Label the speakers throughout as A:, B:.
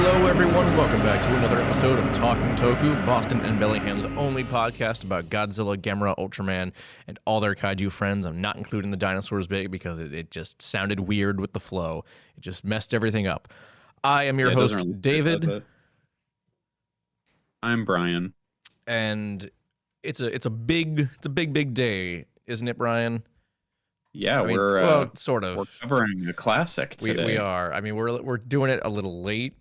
A: Hello, everyone. Welcome back to another episode of Talking Toku, Boston and Bellingham's only podcast about Godzilla, Gamera, Ultraman, and all their kaiju friends. I'm not including the dinosaurs bit because it just sounded weird with the flow. It just messed everything up. I am your host, David.
B: I'm Brian.
A: And it's a big day, isn't it, Brian?
B: Yeah, we're
A: sort of.
B: We're covering a classic today.
A: We are. I mean, we're doing it a little late.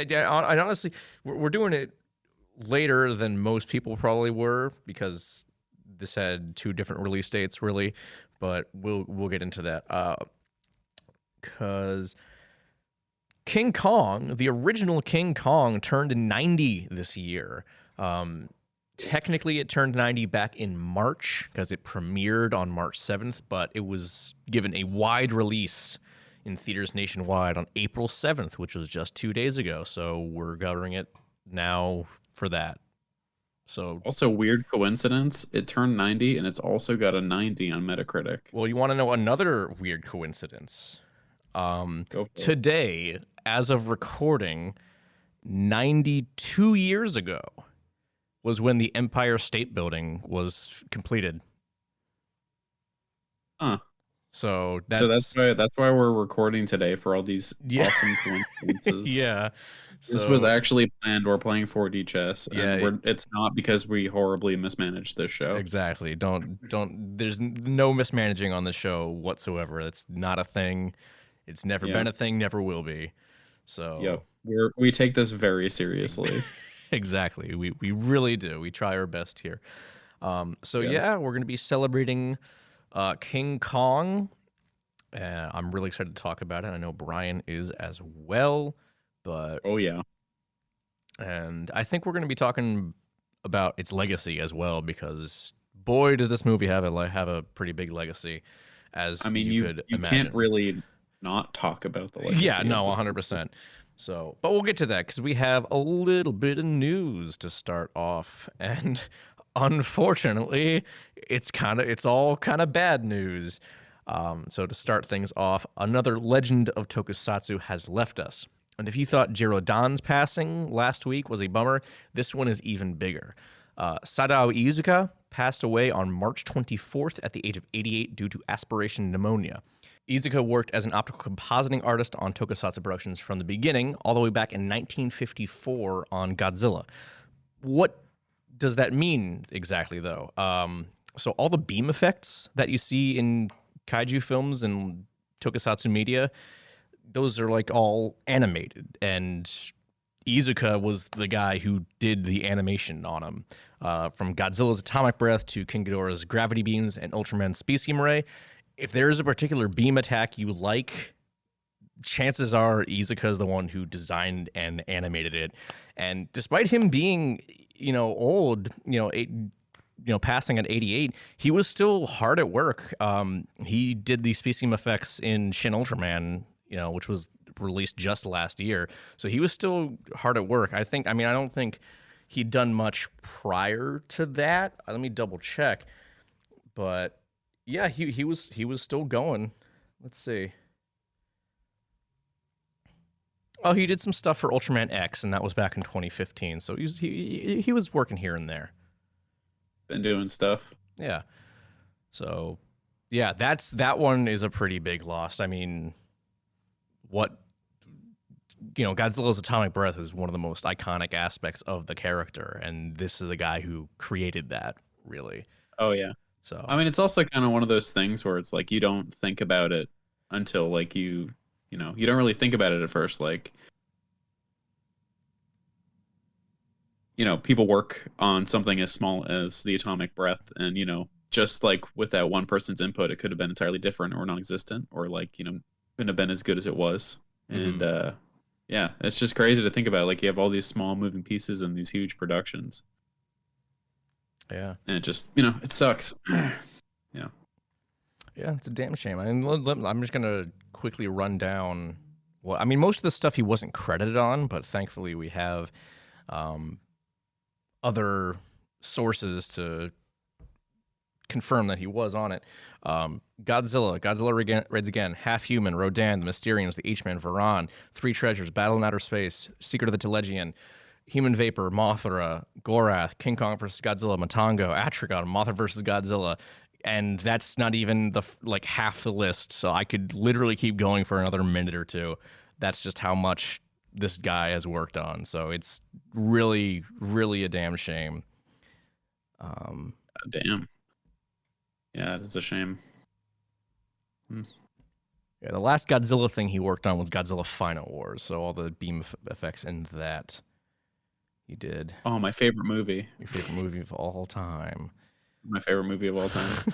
A: Yeah, I honestly, we're doing it later than most people probably were because this had two different release dates, really. But we'll get into that. Because King Kong, the original King Kong, turned 90 this year. Technically, it turned 90 back in March because it premiered on March 7th, but it was given a wide release in theaters nationwide on April 7th, which was just 2 days ago. So we're covering it now for that. So
B: also, weird coincidence, it turned 90 and it's also got a 90 on Metacritic.
A: Well, you want to know another weird coincidence? Today, as of recording, 92 years ago was when the Empire State Building was completed.
B: Huh.
A: So
B: that's why we're recording today for all these awesome coincidences.
A: Yeah.
B: This was actually planned. We're playing 4D chess. And it's not because we horribly mismanaged this show.
A: Exactly. Don't. There's no mismanaging on the show whatsoever. It's not a thing. It's never been a thing. Never will be. So.
B: Yep. We take this very seriously.
A: Exactly. We really do. We try our best here. We're going to be celebrating King Kong. I'm really excited to talk about it. I know Brian is as well. But
B: oh yeah.
A: And I think we're going to be talking about its legacy as well because boy, does this movie have a pretty big legacy. As you could imagine.
B: Can't really not talk about the legacy.
A: Yeah, no, 100%. So, but we'll get to that because we have a little bit of news to start off, and unfortunately, it's all kind of bad news. So to start things off, another legend of tokusatsu has left us, and if you thought Jiro Dan's passing last week was a bummer, this one is even bigger. Sadao Iizuka passed away on March 24th at the age of 88 due to aspiration pneumonia. Iizuka worked as an optical compositing artist on tokusatsu productions from the beginning, all the way back in 1954 on Godzilla. What does that mean exactly, though? So all the beam effects that you see in kaiju films and tokusatsu media, those are like all animated, and Iizuka was the guy who did the animation on them. From Godzilla's atomic breath to King Ghidorah's gravity beams and Ultraman's specium ray. If there's a particular beam attack you like, chances are Iizuka is the one who designed and animated it. And despite him being, old, passing at 88, he was still hard at work. He did the specium effects in Shin Ultraman, which was released just last year. So he was still hard at work. I don't think he'd done much prior to that. Let me double check. But yeah, he was still going. Let's see. Oh, he did some stuff for Ultraman X, and that was back in 2015. So he was working here and there.
B: Been doing stuff.
A: Yeah. So yeah, that one is a pretty big loss. I mean, Godzilla's atomic breath is one of the most iconic aspects of the character, and this is the guy who created that, really.
B: Oh yeah. So I mean, it's also kind of one of those things where it's like you don't think about it until like you don't really think about it at first. Like, people work on something as small as the atomic breath, and just like with that one person's input, it could have been entirely different or non-existent, or like couldn't have been as good as it was. Mm-hmm. And yeah, it's just crazy to think about. Like, you have all these small moving pieces and these huge productions.
A: Yeah.
B: And it just, it sucks. Yeah.
A: Yeah, it's a damn shame. I mean, I'm just going to quickly run down. Well, I mean, most of the stuff he wasn't credited on, but thankfully we have other sources to confirm that he was on it. Godzilla Raids Again, Half Human, Rodan, The Mysterians, The H-Man, Varan, Three Treasures, Battle in Outer Space, Secret of the Telegian, Human Vapor, Mothra, Gorath, King Kong vs. Godzilla, Matango, Atragon, Mothra vs. Godzilla, and that's not even half the list. So I could literally keep going for another minute or two. That's just how much this guy has worked on. So it's really, really a damn shame.
B: Damn. Yeah, it's a shame.
A: Yeah, the last Godzilla thing he worked on was Godzilla Final Wars. So all the beam effects in that he did.
B: Oh, my favorite movie.
A: Your favorite movie of all time.
B: My favorite movie of all time.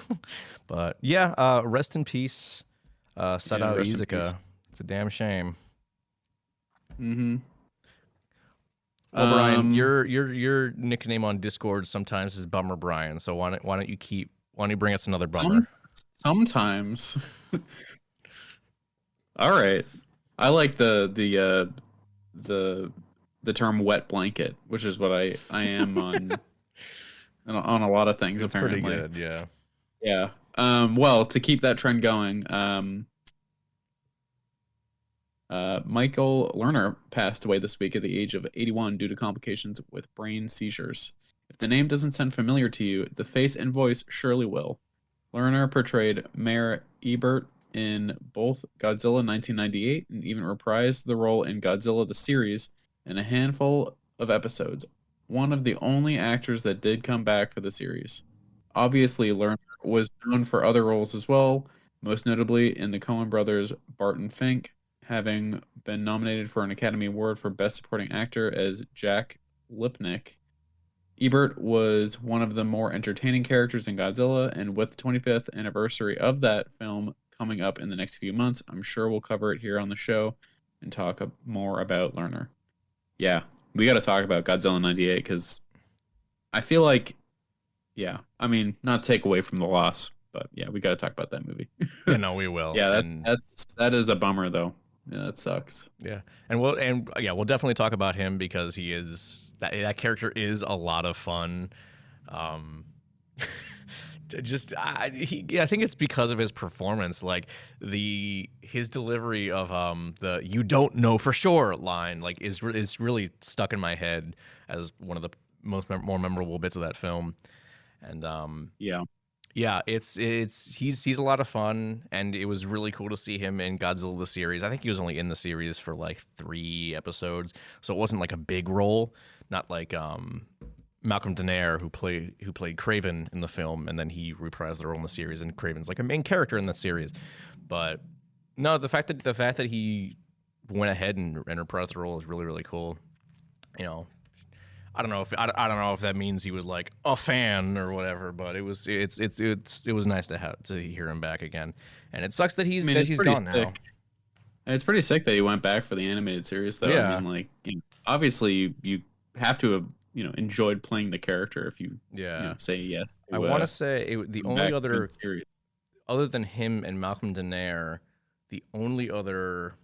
A: But yeah, rest in peace, Sadao Iizuka. It's a damn shame.
B: Mm-hmm.
A: Well, Brian, your nickname on Discord sometimes is Bummer Brian. So why don't you bring us another bummer?
B: Sometimes. All right. I like the term wet blanket, which is what I am on on a lot of things.
A: It's
B: apparently
A: pretty good, yeah.
B: Yeah. Well, to keep that trend going, Michael Lerner passed away this week at the age of 81 due to complications with brain seizures. If the name doesn't sound familiar to you, the face and voice surely will. Lerner portrayed Mayor Ebert in both Godzilla 1998 and even reprised the role in Godzilla the series in a handful of episodes. One of the only actors that did come back for the series. Obviously, Lerner was known for other roles as well, most notably in the Coen brothers' Barton Fink, having been nominated for an Academy Award for Best Supporting Actor as Jack Lipnick. Ebert was one of the more entertaining characters in Godzilla, and with the 25th anniversary of that film coming up in the next few months, I'm sure we'll cover it here on the show and talk more about Lerner. Yeah, we got to talk about Godzilla 98 because I feel like, yeah, I mean, not take away from the loss, but yeah, we got to talk about that movie.
A: Yeah, no, we will.
B: Yeah, that is a bummer though. Yeah, that sucks.
A: Yeah, and we'll definitely talk about him because he is that character is a lot of fun. I think it's because of his performance, like his delivery of the "you don't know for sure" line, like is really stuck in my head as one of the more memorable bits of that film. And yeah, he's a lot of fun, and it was really cool to see him in Godzilla the series. I think he was only in the series for like 3 episodes, so it wasn't like a big role, not like Malcolm Danare who played Kraven in the film, and then he reprised the role in the series, and Kraven's like a main character in the series. But no, the fact that he went ahead and reprised the role is really, really cool. You know, I don't know if that means he was like a fan or whatever, but it was nice to hear him back again. And it sucks that he's gone now.
B: It's pretty sick that he went back for the animated series, though.
A: Yeah.
B: I mean, like, obviously you have to have enjoyed playing the character if you say yes.
A: I want to say the only other than him and Malcolm Danare, the only other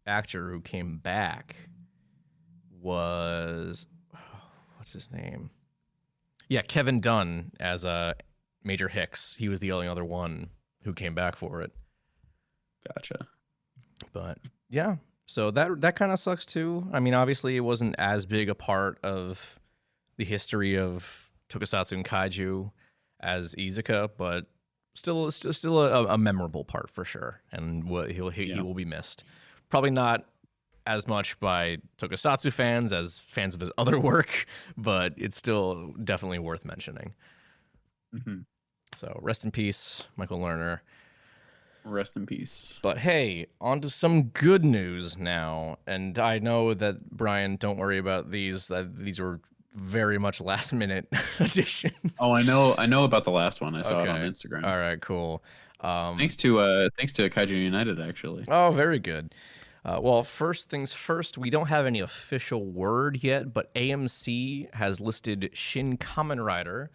A: actor who came back was what's his name? Yeah, Kevin Dunn as Major Hicks. He was the only other one who came back for it.
B: Gotcha.
A: But yeah, so that kind of sucks too. I mean, obviously it wasn't as big a part of the history of tokusatsu and kaiju as Iizuka, but still a memorable part for sure. And he will be missed. Probably not as much by tokusatsu fans as fans of his other work, but it's still definitely worth mentioning.
B: Mm-hmm.
A: So rest in peace, Michael Lerner.
B: Rest in peace.
A: But hey, on to some good news now. And I know that, Brian, don't worry about these. These were very much last minute additions.
B: Oh, I know about the last one. I saw it on Instagram.
A: All right, cool.
B: Thanks to Kaiju United, actually.
A: Oh, very good. Well, first things first, we don't have any official word yet, but AMC has listed Shin Kamen Rider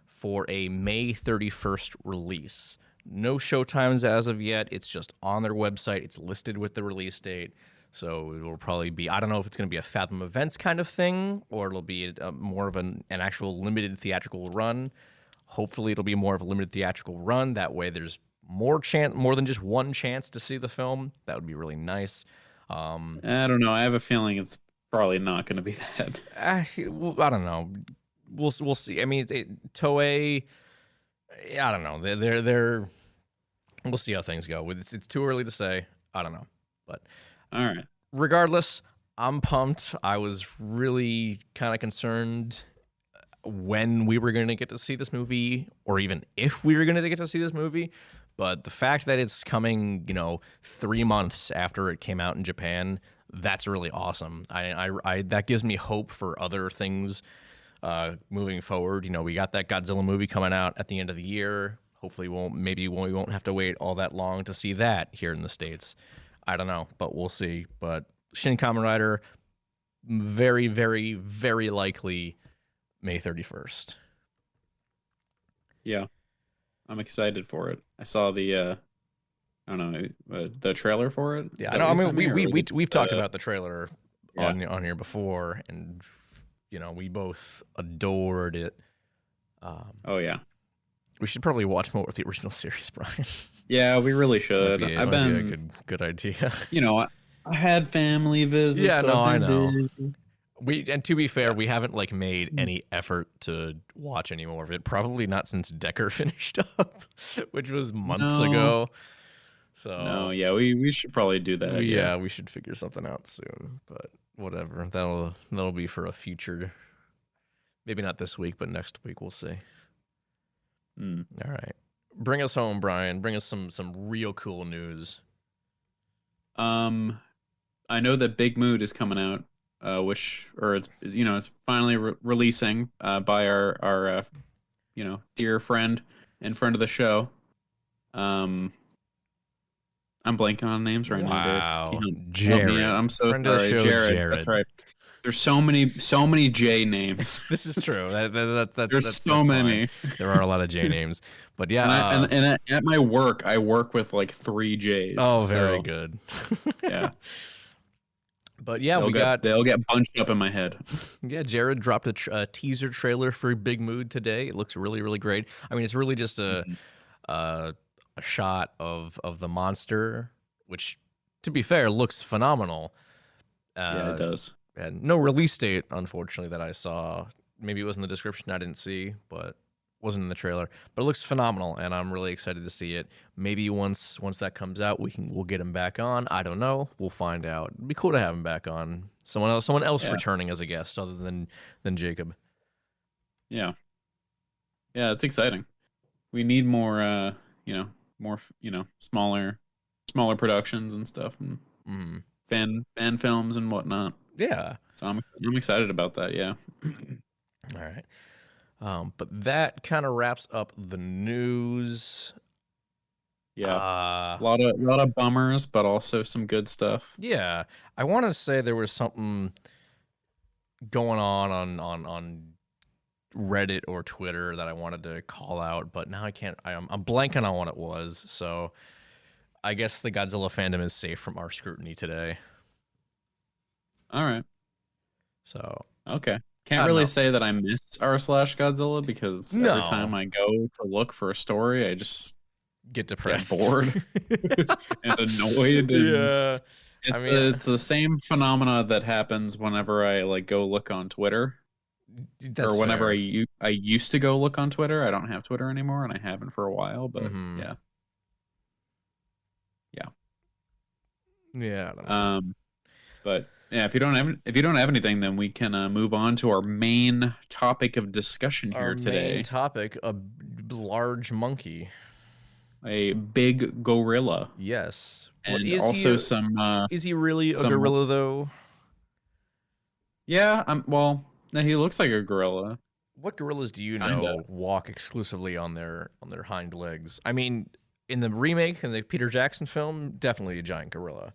A: for a May 31st release. No showtimes as of yet. It's just on their website. It's listed with the release date. So it will probably be, I don't know if it's going to be a Fathom Events kind of thing, or it'll be more of an actual limited theatrical run. Hopefully it'll be more of a limited theatrical run. That way there's more than just one chance to see the film. That would be really nice.
B: I don't know. I have a feeling it's probably not going to be that.
A: Well, I don't know. We'll see. I mean, Toei. I don't know. They're. We'll see how things go. It's too early to say. I don't know, but
B: all right.
A: Regardless, I'm pumped. I was really kind of concerned when we were going to get to see this movie, or even if we were going to get to see this movie. But the fact that it's coming, 3 months after it came out in Japan, that's really awesome. I that gives me hope for other things moving forward. We got that Godzilla movie coming out at the end of the year. Hopefully, we won't have to wait all that long to see that here in the States. I don't know, but we'll see. But Shin Kamen Rider, very, very, very likely May 31st.
B: Yeah, I'm excited for it. I saw the the trailer for it.
A: Yeah, I know. I mean, we've talked about the trailer on here before, and we both adored it.
B: Oh yeah.
A: We should probably watch more of the original series, Brian.
B: Yeah, we really should.
A: I've been a good idea.
B: I had family visits.
A: Yeah, no, I know. And to be fair, we haven't made any effort to watch any more of it. Probably not since Decker finished up, which was months ago. So
B: no, yeah, we should probably do that.
A: Yeah, we should figure something out soon. But whatever, that'll be for a future. Maybe not this week, but next week we'll see. All right, bring us home, Brian. Bring us some real cool news.
B: I know that Big Mood is coming out, it's finally releasing by our dear friend and friend of the show. I'm blanking on names right now.
A: Wow,
B: Jared. I'm so sorry, Jared. That's right. There's so many J names.
A: This is true.
B: There's so many.
A: There are a lot of J names, but yeah.
B: And at my work, I work with 3 J's.
A: Oh, very good.
B: Yeah.
A: But yeah,
B: they'll get bunched up in my head.
A: Yeah, Jared dropped a teaser trailer for Big Mood today. It looks really, really great. I mean, it's really just a shot of the monster, which, to be fair, looks phenomenal.
B: Yeah, it does.
A: And no release date, unfortunately, that I saw. Maybe it was in the description. I didn't see, but wasn't in the trailer. But it looks phenomenal, and I'm really excited to see it. Maybe once that comes out, we'll get him back on. I don't know. We'll find out. It'd be cool to have him back on. Someone else returning as a guest other than Jacob.
B: Yeah. Yeah, it's exciting. We need more smaller productions and stuff, and fan films and whatnot.
A: Yeah.
B: So I'm excited about that. Yeah.
A: All right. But that kind of wraps up the news.
B: Yeah. A lot of bummers, but also some good stuff.
A: Yeah. I want to say there was something going on Reddit or Twitter that I wanted to call out, but now I can't. I'm blanking on what it was. So I guess the Godzilla fandom is safe from our scrutiny today.
B: All right.
A: So
B: okay. Can't really say that I miss r/Godzilla because every time I go to look for a story, I just
A: get depressed,
B: bored, and annoyed.
A: Yeah.
B: It's the same phenomena that happens whenever I go look on Twitter. Or whenever I used to go look on Twitter. I don't have Twitter anymore, and I haven't for a while. But yeah. I don't know. But yeah, if you don't have anything, then we can move on to our main topic of discussion here today.
A: Our main topic: a large monkey,
B: a big gorilla.
A: Yes,
B: and also some.
A: Is he really a gorilla though?
B: Yeah. Well, he looks like a gorilla.
A: What gorillas do you know walk exclusively on their hind legs? I mean, in the remake, in the Peter Jackson film, definitely a giant gorilla,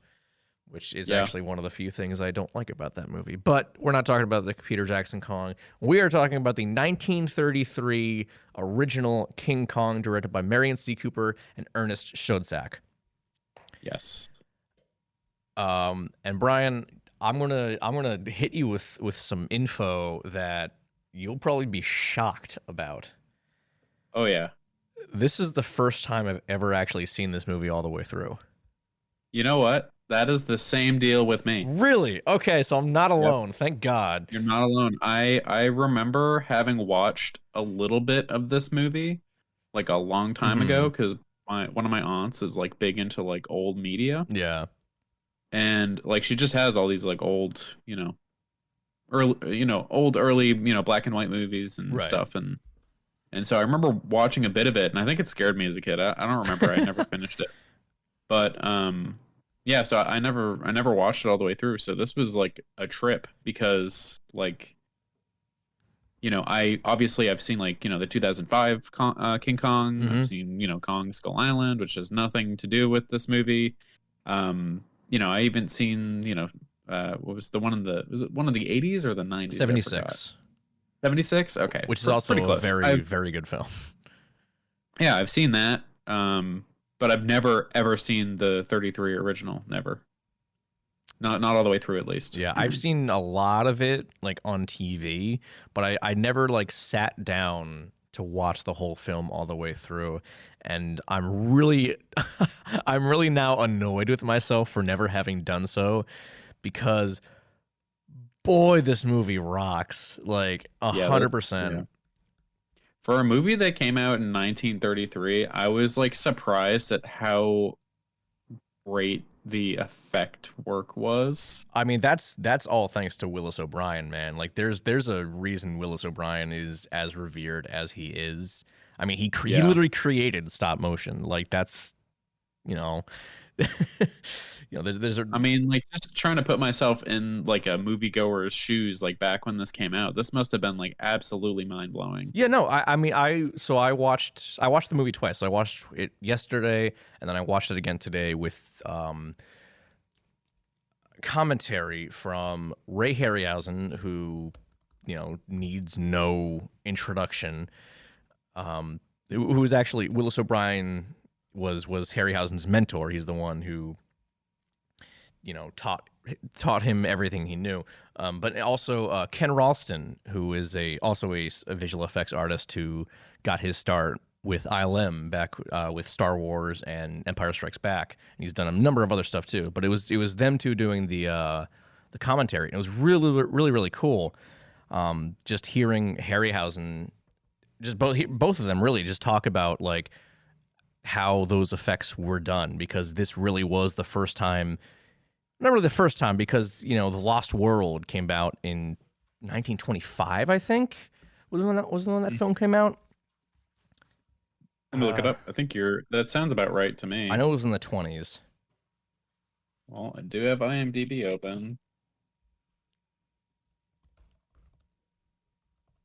A: which is actually one of the few things I don't like about that movie. But we're not talking about the Peter Jackson Kong. We are talking about the 1933 original King Kong, directed by Merian C. and Ernest Schoedsack.
B: Yes.
A: And Brian, I'm gonna hit you with some info that you'll probably be shocked about.
B: Oh yeah.
A: This is the first time I've ever actually seen this movie all the way through.
B: You know what? That is the same deal with me.
A: Really? Okay, so I'm not
B: Yep.
A: alone. Thank God.
B: You're not alone. I remember having watched a little bit of this movie like a long time
A: Mhm.
B: ago because one of my aunts is like big into like old media,
A: Yeah.
B: and like she just has all these like old, early, old early, black and white movies and
A: Right.
B: stuff, and so I remember watching a bit of it, and I think it scared me as a kid. I don't remember. I never finished it, but yeah. So I never watched it all the way through. So this was like a trip because like I've seen like the 2005 King Kong. I've
A: Mhm.
B: seen Kong Skull Island, which has nothing to do with this movie. I even seen what was the one in the was it one of the 80s or the 90s? I forgot.
A: 76,
B: 76. Okay,
A: which is also
B: pretty
A: a
B: close.
A: very, very good film.
B: Yeah, I've seen that. But I've never ever seen the 33 original. Never. Not all the way through, at least.
A: Yeah, I've seen a lot of it like on TV, but I never like sat down to watch the whole film all the way through. And I'm really I'm really now annoyed with myself for never having done so, because boy, this movie rocks. Like
B: Yeah,
A: 100%.
B: for a movie that came out in 1933, I was like surprised at how great the effect work was.
A: I mean, that's all thanks to Willis O'Brien, man. Like there's a reason Willis O'Brien is as revered as he is. I mean, he
B: Yeah.
A: literally created stop motion. Like that's, you know, there's a
B: I mean, like just trying to put myself in like a moviegoer's shoes, like back when this came out, this must have been like absolutely mind blowing.
A: yeah, no, I mean, I watched the movie twice. So I watched it yesterday, and then I watched it again today with commentary from Ray Harryhausen, who needs no introduction. Who was actually Willis O'Brien was Harryhausen's mentor. He's the one who taught him everything he knew. But also Ken Ralston, who is also a visual effects artist who got his start with ILM back with Star Wars and Empire Strikes Back. And he's done a number of other stuff too. But it was them two doing the commentary. And it was really, really, really cool. Just hearing Harryhausen, just both of them really just talk about like how those effects were done, because this really was the first time. Not really the first time, because The Lost World came out in 1925, I think. Was the one that film came out?
B: Let me look it up. I think that sounds about right to me.
A: I know it was in the 20s.
B: Well, I do have IMDb open.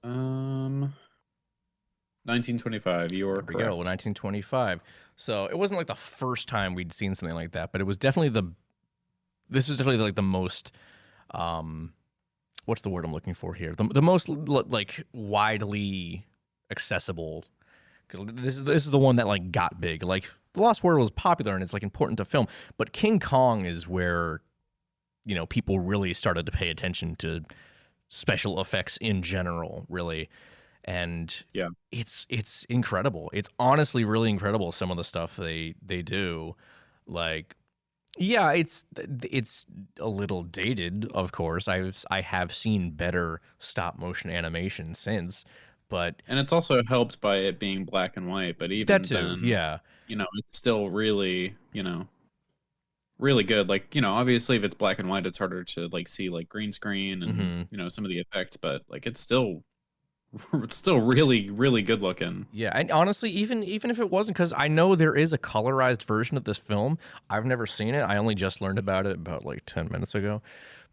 B: 1925. You are
A: There we
B: correct.
A: go, 1925. So it wasn't like the first time we'd seen something like that, but it was definitely this was definitely like the most, what's the word I'm looking for here? The most like widely accessible, because this is the one that like got big. Like The Lost World was popular and it's like important to film, but King Kong is where people really started to pay attention to special effects in general, really. And
B: Yeah.
A: it's incredible. It's honestly really incredible, some of the stuff they do. Like, yeah, it's a little dated, of course. I have seen better stop motion animation since, but
B: And it's also helped by it being black and white, but even
A: that too,
B: then,
A: yeah.
B: it's still really, really good. Like, obviously if it's black and white, it's harder to like see like green screen and, some of the effects, but like it's still really, really good looking.
A: Yeah, and honestly, even if it wasn't, because I know there is a colorized version of this film. I've never seen it. I only just learned about it about like 10 minutes ago.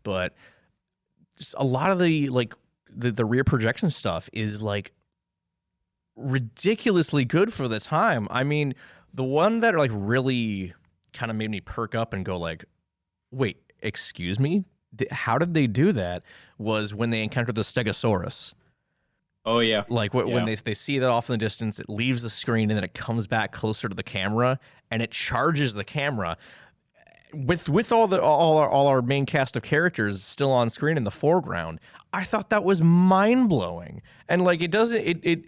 A: But just a lot of the like the rear projection stuff is like ridiculously good for the time. I mean, the one that like really kind of made me perk up and go like, wait, excuse me? How did they do that? Was when they encountered the Stegosaurus.
B: Oh yeah.
A: Like when they see that off in the distance, it leaves the screen and then it comes back closer to the camera and it charges the camera with all our main cast of characters still on screen in the foreground. I thought that was mind blowing, and like it doesn't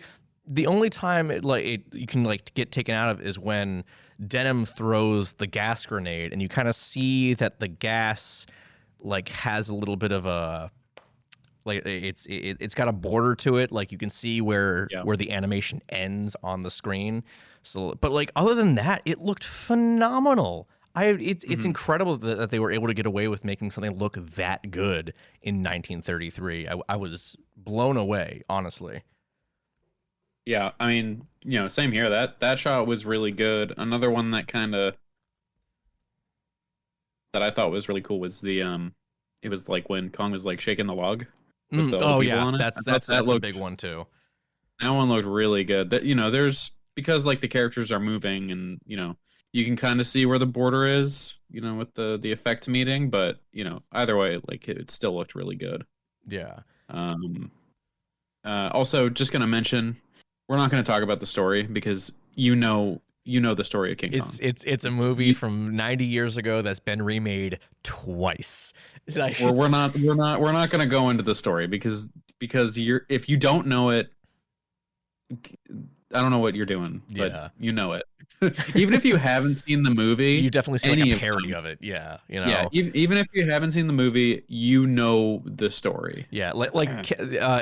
A: the only time you can like get taken out of is when Denim throws the gas grenade, and you kind of see that the gas like has a little bit of a like it's got a border to it. Like you can see where the animation ends on the screen. So, but like other than that, it looked phenomenal. It's incredible that they were able to get away with making something look that good in 1933. I was blown away, honestly.
B: Yeah, I mean, same here. That shot was really good. Another one that I thought was really cool was the it was like when Kong was like shaking the log with the old people on it.
A: That's a big one too.
B: That one looked really good. That there's because like the characters are moving and you can kind of see where the border is, with the effects meeting, but either way, like it still looked really good.
A: Yeah.
B: Also, just gonna mention, we're not gonna talk about the story because the story of King Kong.
A: It's a movie from 90 years ago that's been remade twice.
B: We're not gonna go into the story because if you don't know it, I don't know what you're doing, but you know it. Even if you haven't seen the movie,
A: you definitely see like a parody of it. Yeah,
B: Yeah, even if you haven't seen the movie, you know the story.
A: Yeah,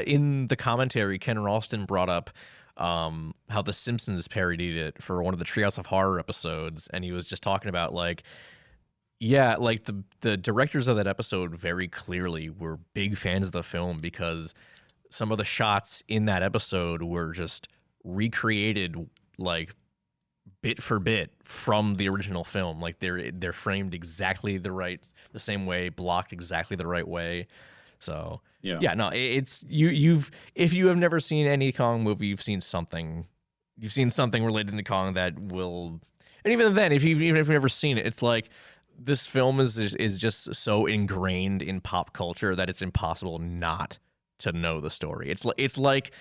A: in the commentary, Ken Ralston brought up how The Simpsons parodied it for one of the Treehouse of Horror episodes, and he was just talking about like the directors of that episode very clearly were big fans of the film because some of the shots in that episode were just recreated like bit for bit from the original film. Like they're framed exactly the same way, blocked exactly the right way. So it's if you have never seen any Kong movie, you've seen something related to Kong that will, and even then, even if you've never seen it, it's like this film is just so ingrained in pop culture that it's impossible not to know the story. It's like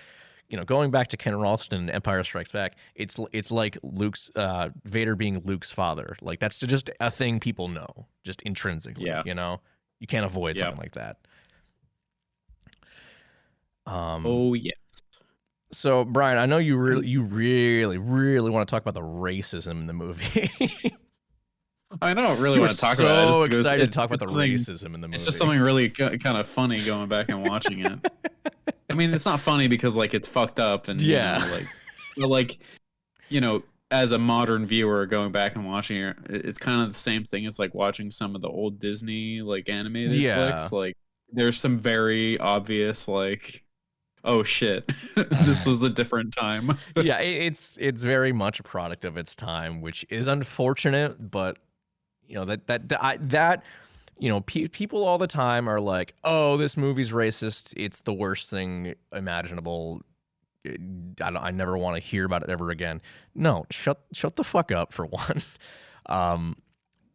A: going back to Ken Ralston, Empire Strikes Back. It's like Luke's Vader being Luke's father. Like that's just a thing people know, just intrinsically.
B: Yeah.
A: You can't avoid something like that.
B: Oh yes.
A: So Brian, I know you really want to talk about the racism in the movie.
B: I don't really want to talk about it.
A: So excited to talk about the racism in the movie.
B: It's just something really kind of funny going back and watching it. I mean, it's not funny because like it's fucked up and as a modern viewer going back and watching it, it's kind of the same thing as like watching some of the old Disney like animated flicks. Like there's some very obvious like, oh shit, this was a different time.
A: Yeah, it's very much a product of its time, which is unfortunate, but people all the time are like, oh, this movie's racist, it's the worst thing imaginable, I never want to hear about it ever again. No, shut the fuck up for one.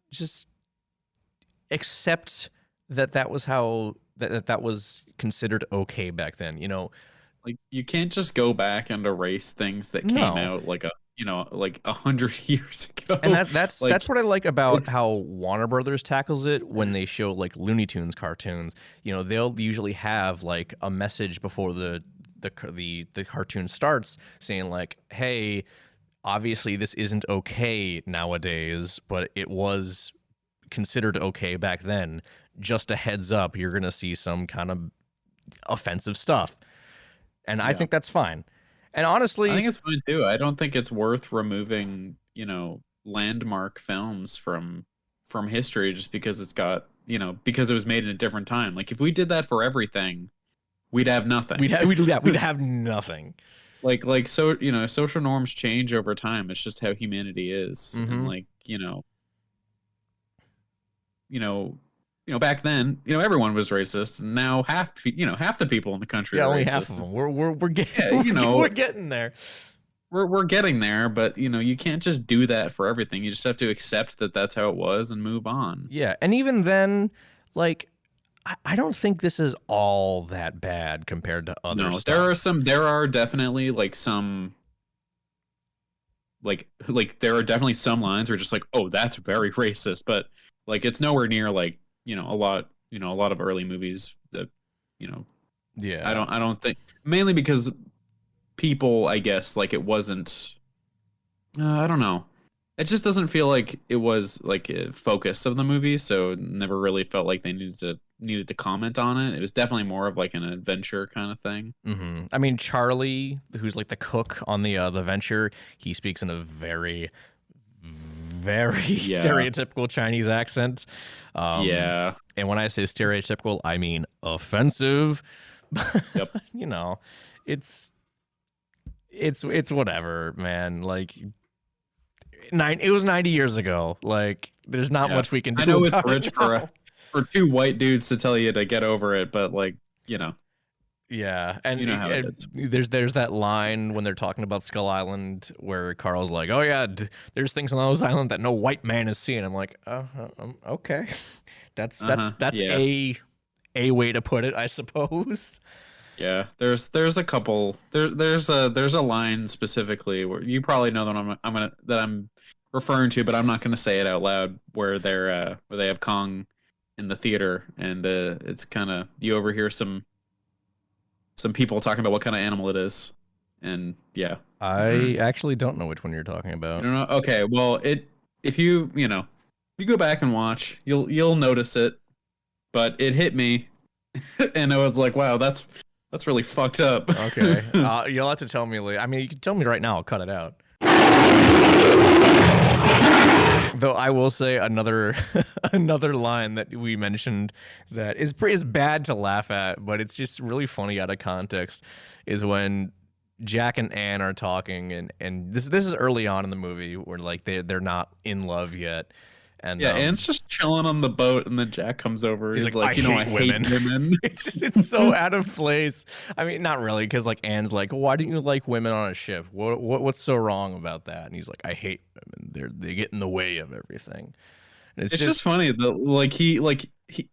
A: Just accept that was how that was considered okay back then.
B: Like you can't just go back and erase things that came out like 100 years ago.
A: And that's what I like about how Warner Brothers tackles it when they show like Looney Tunes cartoons. They'll usually have like a message before the cartoon starts saying like, hey, obviously this isn't okay nowadays, but it was considered okay back then. Just a heads up, you're gonna see some kind of offensive stuff. And I think that's fine. And honestly,
B: I think it's fine too. I don't think it's worth removing, landmark films from history just because it's got, because it was made in a different time. Like if we did that for everything, we'd have nothing.
A: We'd have nothing.
B: Like so, social norms change over time. It's just how humanity is.
A: Mm-hmm.
B: And like, back then, everyone was racist, and now half the people in the country are
A: only
B: racist.
A: Half of them. We're getting we're getting there.
B: We're getting there, but you can't just do that for everything. You just have to accept that that's how it was and move on.
A: Yeah, and even then, like I don't think this is all that bad compared to other stuff.
B: There are definitely like some like there are definitely some lines where just like, oh, that's very racist, but like it's nowhere near like a lot of early movies that I don't think, mainly because people, I guess, like it wasn't. I don't know. It just doesn't feel like it was like a focus of the movie, so it never really felt like they needed to comment on it. It was definitely more of like an adventure kind of thing.
A: I mean, Charlie, who's like the cook on the venture, he speaks in a very stereotypical Chinese accent.
B: Yeah.
A: And when I say stereotypical, I mean offensive.
B: Yep.
A: You know, it's whatever, man. Like it was 90 years ago. Like there's not much we can do.
B: I know it's
A: about
B: rich
A: it now.
B: for two white dudes to tell you to get over it, but like, you know.
A: Yeah, and
B: you know how it is.
A: There's that line when they're talking about Skull Island where Carl's like, "Oh yeah, there's things on those islands that no white man has seen." I'm like, okay, that's a way to put it, I suppose.
B: Yeah, there's a couple there's a line specifically where you probably know that I'm referring to, but I'm not gonna say it out loud, where they have Kong in the theater, and it's kind of, you overhear some people talking about what kind of animal it is, and yeah.
A: I actually don't know which one you're talking about.
B: You don't know? Okay, well, if you go back and watch, you'll notice it, but it hit me, and I was like, wow, that's really fucked up.
A: Okay, you'll have to tell me later. I mean, you can tell me right now. I'll cut it out. Though I will say another line that we mentioned that is bad to laugh at, but it's just really funny out of context, is when Jack and Anne are talking, and this is early on in the movie where like they're not in love yet. And
B: yeah, Anne's just chilling on the boat, and then Jack comes over. He's like, I hate women.
A: It's so out of place. I mean, not really, because like Anne's like, why don't you like women on a ship? What's so wrong about that? And he's like, I hate women. They get in the way of everything. And
B: it's just funny that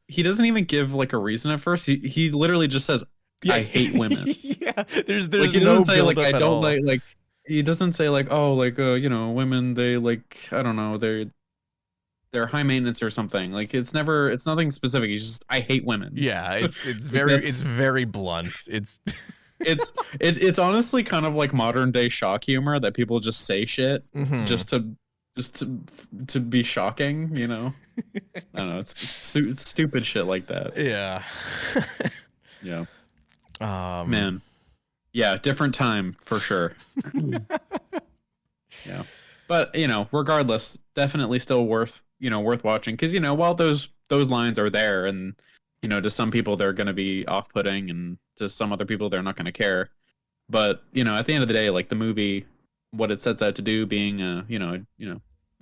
B: he doesn't even give like a reason at first. He literally just says, I hate women.
A: Yeah, there's
B: like, he
A: no
B: doesn't say like I don't
A: all.
B: like he doesn't say like, oh, like women, they like, I don't know, they're high maintenance or something. Like it's nothing specific. He's just, I hate women.
A: Yeah, it's very blunt.
B: It's honestly kind of like modern day shock humor that people just say shit just to be shocking, you know. I don't know. It's stupid shit like that.
A: Yeah.
B: Yeah. Man. Yeah, different time for sure. Yeah. But, regardless, definitely still worth watching, because, while those lines are there, and, to some people they're going to be off-putting, and to some other people they're not going to care. But, at the end of the day, like the movie, what it sets out to do, being a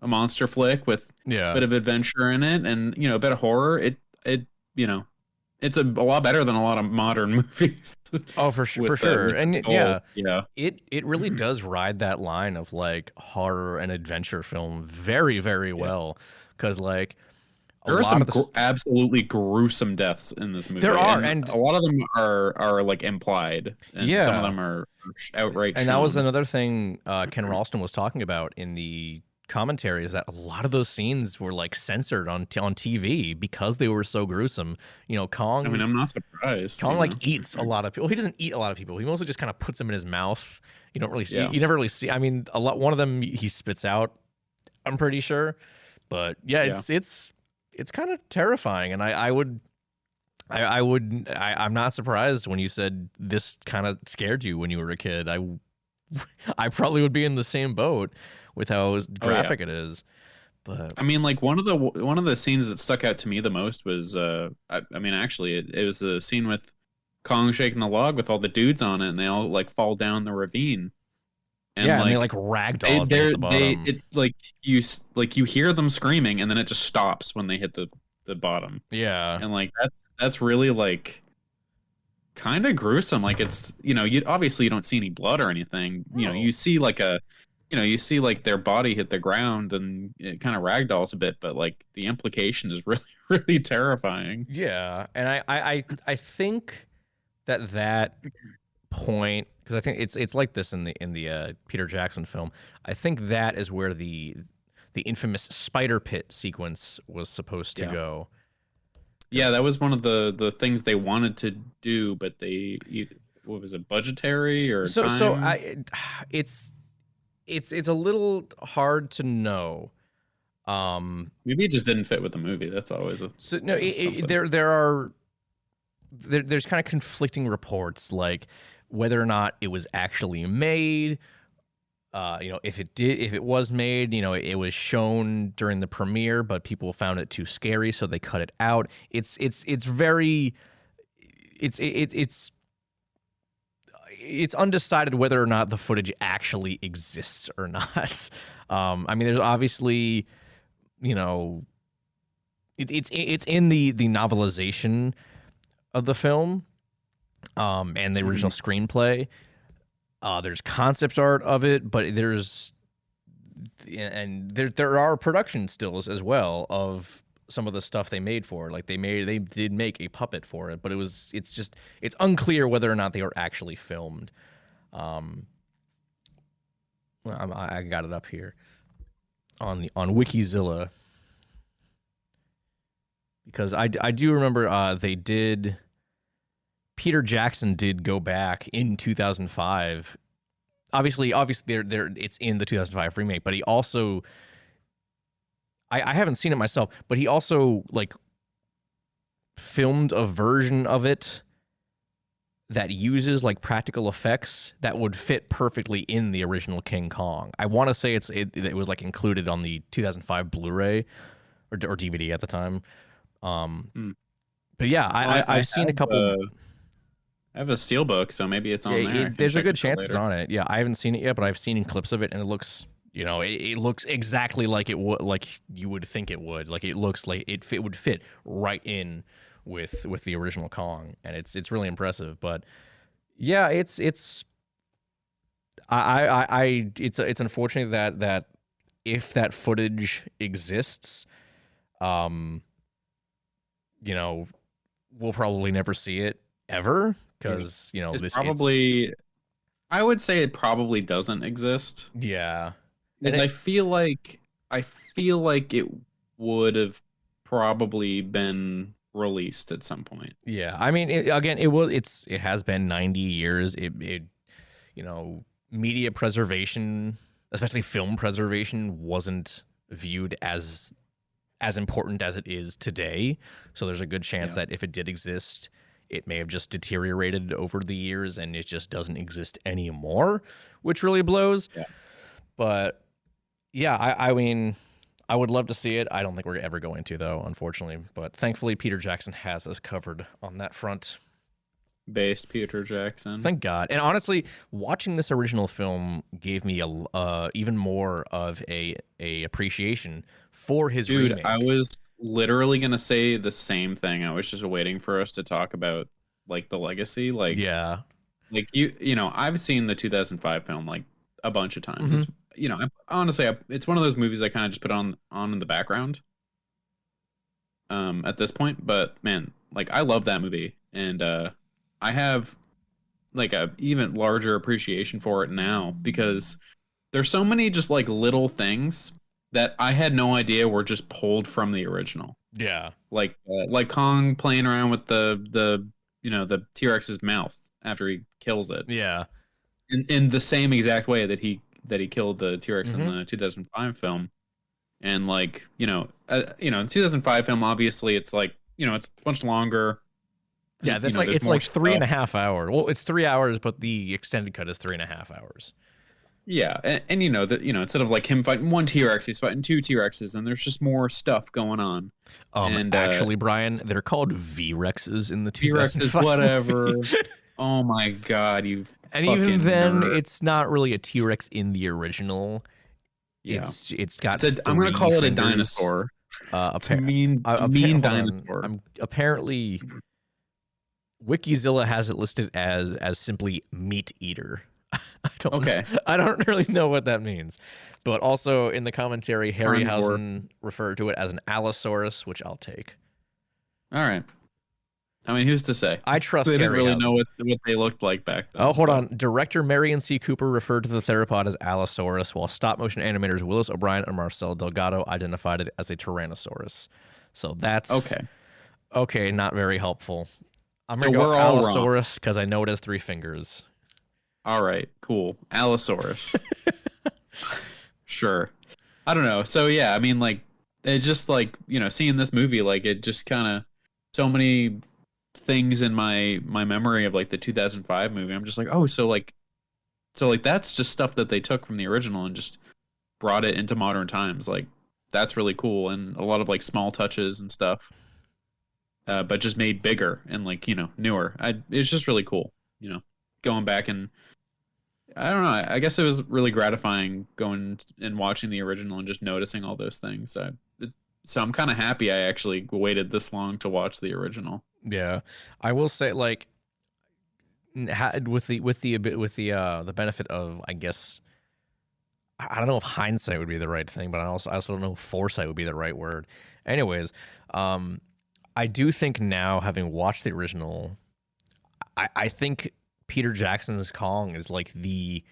B: monster flick with a bit of adventure in it, and, a bit of horror, it's a lot better than a lot of modern movies.
A: Oh, for sure. And it really
B: Mm-hmm.
A: does ride that line of like horror and adventure film very, very well. Because like
B: there are some absolutely gruesome deaths in this movie.
A: There are,
B: and a lot of them are like implied, and some of them are outright.
A: And that was another thing Ken Ralston was talking about in the commentary, is that a lot of those scenes were like censored on TV because they were so gruesome. Kong,
B: I mean, I'm not surprised.
A: Kong like eats a lot of people. He doesn't eat a lot of people. He mostly just kind of puts them in his mouth. You don't really see, you never really see. I mean, one of them he spits out, I'm pretty sure. But it's kind of terrifying, and I'm not surprised when you said this kind of scared you when you were a kid. I probably would be in the same boat with how graphic it is. But
B: I mean, like one of the scenes that stuck out to me the most was actually it was a scene with Kong shaking the log with all the dudes on it, and they all like fall down the ravine. And
A: and they like ragdoll at the bottom.
B: It's like you hear them screaming, and then it just stops when they hit the bottom.
A: Yeah,
B: and like that's really like kind of gruesome. Like it's you obviously you don't see any blood or anything.
A: No.
B: You see like you see like their body hit the ground, and it kind of ragdolls a bit, but like the implication is really, really terrifying.
A: Yeah, and I think that point, because I think it's like this in the Peter Jackson film. I think that is where the infamous spider pit sequence was supposed to go.
B: Yeah, that was one of the things they wanted to do, but what was it, budgetary or
A: So
B: time?
A: it's a little hard to know.
B: Maybe it just didn't fit with the movie. That's always a
A: So no,
B: something.
A: there's kind of conflicting reports, like whether or not it was actually made. If it was made, it was shown during the premiere, but people found it too scary, so they cut it out. It's undecided whether or not the footage actually exists or not. I mean, there's obviously, it's in the novelization of the film, and the original screenplay. There's concept art of it, but there are production stills as well of some of the stuff they made for it. Like they did make a puppet for it, but it's unclear whether or not they were actually filmed. I got it up here on Wikizilla, because I do remember Peter Jackson did go back in 2005. Obviously, it's in the 2005 remake, but he also, I haven't seen it myself, but he also like filmed a version of it that uses like practical effects that would fit perfectly in the original King Kong. I want to say it was like included on the 2005 Blu-ray or DVD at the time. But yeah, I've seen a couple.
B: I have a steelbook, so maybe it's on there.
A: There's a good chance it's on it. Yeah, I haven't seen it yet, but I've seen clips of it, and it looks, it looks exactly like it would, like you would think it would. Like it looks like it would fit right in with the original Kong, and it's really impressive. But yeah, it's unfortunate that if that footage exists, we'll probably never see it ever. Because
B: it's probably, I would say it probably doesn't exist.
A: Yeah,
B: because I feel like it would have probably been released at some point.
A: Yeah, I mean, it has been 90 years. Media preservation, especially film preservation, wasn't viewed as important as it is today. So there's a good chance that if it did exist, it may have just deteriorated over the years and it just doesn't exist anymore, which really blows. Yeah. But yeah, I mean, I would love to see it. I don't think we're ever going to, though, unfortunately. But thankfully, Peter Jackson has us covered on that front.
B: Based Peter Jackson.
A: Thank God. And honestly, watching this original film gave me even more of a appreciation for his remake.
B: I was literally gonna say the same thing. I was just waiting for us to talk about like the legacy. Like, yeah, like I've seen the 2005 film like a bunch of times. It's honestly, it's one of those movies I kind of just put on in the background at this point. But man, like I love that movie, and I have like a even larger appreciation for it now because there's so many just like little things that I had no idea were just pulled from the original.
A: Yeah,
B: like Kong playing around with the T-Rex's mouth after he kills it.
A: Yeah,
B: in the same exact way that he killed the T-Rex in the 2005 film, and like the 2005 film, obviously it's like it's much longer.
A: Yeah, that's it's like 3.5 hours. Well, it's 3 hours, but the extended cut is 3.5 hours.
B: Yeah, and instead of like him fighting one T-Rex, he's fighting two T-Rexes, and there's just more stuff going on.
A: And actually, Brian, they're called V-Rexes in the 2005.
B: T-Rexes, whatever. Oh my God, you.
A: And even then, it's not really a T-Rex in the original.
B: Yeah.
A: It's got.
B: I'm gonna call it a dinosaur. It's a mean dinosaur.
A: Apparently, Wikizilla has it listed as simply meat eater. I don't really know what that means. But also in the commentary, Harryhausen referred to it as an Allosaurus, which I'll take.
B: All right. I mean, who's to say?
A: I trust
B: They didn't really
A: Harryhausen.
B: know what they looked like back then.
A: Oh, hold on. Director Merian C. Cooper referred to the theropod as Allosaurus, while stop-motion animators Willis O'Brien and Marcel Delgado identified it as a Tyrannosaurus. So that's...
B: Okay,
A: not very helpful. I'm
B: So
A: gonna go
B: we're all wrong.
A: Allosaurus because I know it has 3 fingers.
B: All right, cool. Allosaurus. Sure. I don't know. So yeah, I mean, like, it's just like, seeing this movie, like, it just kind of so many things in my memory of like the 2005 movie. I'm just like, oh, so like that's just stuff that they took from the original and just brought it into modern times. Like, that's really cool, and a lot of like small touches and stuff, but just made bigger and like newer. It's just really cool. Going back and I don't know. I guess it was really gratifying going and watching the original and just noticing all those things. So I'm kind of happy I actually waited this long to watch the original.
A: Yeah, I will say like with the benefit of, I guess, I don't know if hindsight would be the right thing, but I also don't know if foresight would be the right word. Anyways, I do think now, having watched the original, I think Peter Jackson's Kong is like the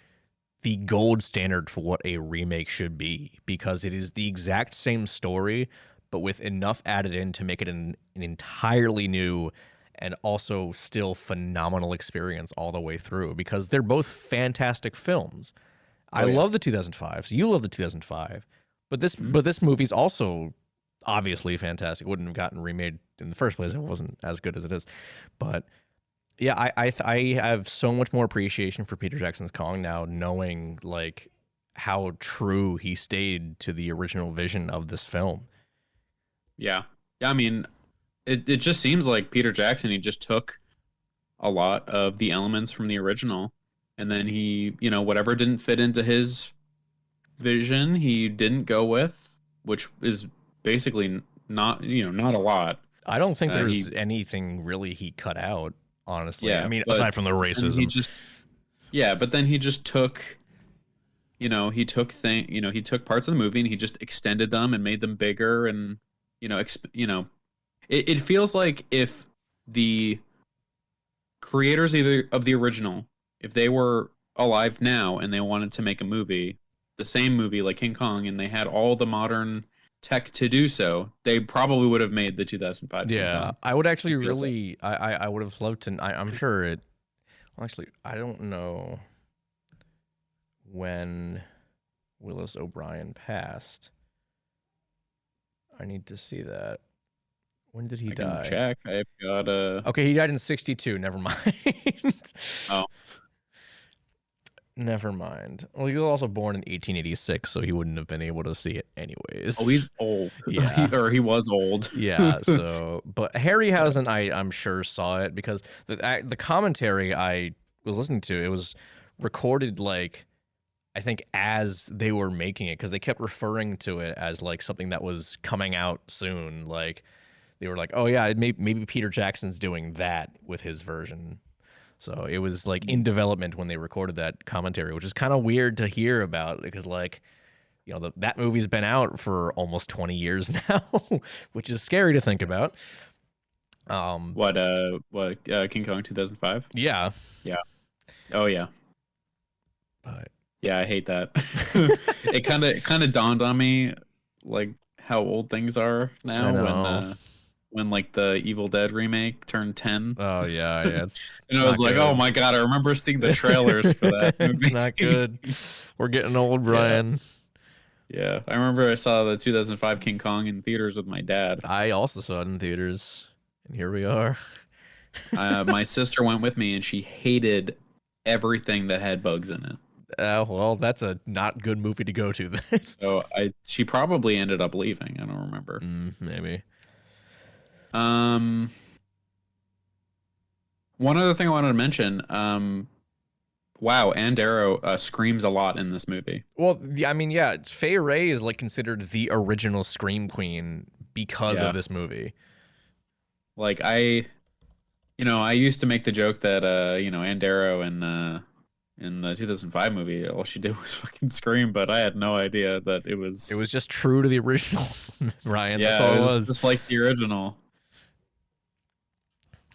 A: gold standard for what a remake should be, because it is the exact same story, but with enough added in to make it an entirely new and also still phenomenal experience all the way through, because they're both fantastic films. I love the 2005s. You love the 2005, but this movie's also obviously fantastic. It wouldn't have gotten remade in the first place. It wasn't as good as it is. But yeah, I have so much more appreciation for Peter Jackson's Kong now, knowing like how true he stayed to the original vision of this film.
B: Yeah. I mean, it just seems like Peter Jackson, he just took a lot of the elements from the original, and then he, whatever didn't fit into his vision, he didn't go with, which is basically not a lot.
A: I don't think there's anything really he cut out, honestly.
B: Yeah,
A: I mean, aside from the racism.
B: But then he just took, he took parts of the movie and he just extended them and made them bigger, and it feels like if the creators either of the original, if they were alive now and they wanted to make a movie, the same movie like King Kong, and they had all the modern tech to do so, they probably would have made the 2005 King Kong.
A: I would actually really, I would have loved to. I'm sure it. Well, actually, I don't know when Willis O'Brien passed. I need to see that. When did he die?
B: Check. I've got a.
A: Okay, he died in 1962. Never mind.
B: Oh.
A: Never mind. Well, he was also born in 1886, so he wouldn't have been able to see it anyways.
B: Oh, he's old.
A: Yeah.
B: He was old.
A: Yeah, so... But Harryhausen, I'm sure, saw it, because the commentary I was listening to, it was recorded, like, I think as they were making it, because they kept referring to it as, like, something that was coming out soon. Like, they were like, oh, yeah, maybe Peter Jackson's doing that with his version. So it was like in development when they recorded that commentary, which is kind of weird to hear about, because like, that movie's been out for almost 20 years now, which is scary to think about.
B: What King Kong 2005?
A: Yeah.
B: Yeah. Oh yeah.
A: But
B: yeah, I hate that. It kind of dawned on me like how old things are now when like the Evil Dead remake turned 10.
A: Oh yeah, it's
B: and I was like, oh my god, I remember seeing the trailers for that movie.
A: It's not good. We're getting old, Brian.
B: Yeah, I remember I saw the 2005 King Kong in theaters with my dad.
A: I also saw it in theaters, and here we are.
B: My sister went with me, and she hated everything that had bugs in it.
A: Well, that's a not good movie to go to then.
B: So she probably ended up leaving. I don't remember.
A: Maybe.
B: One other thing I wanted to mention. Wow, Ann Darrow screams a lot in this movie.
A: Well, I mean, yeah, Fay Wray is like considered the original scream queen because of this movie.
B: Like I used to make the joke that Ann Darrow in the 2005 movie, all she did was fucking scream, but I had no idea that it was.
A: It was just true to the original, Ryan.
B: Yeah,
A: that's all
B: it was just like the original.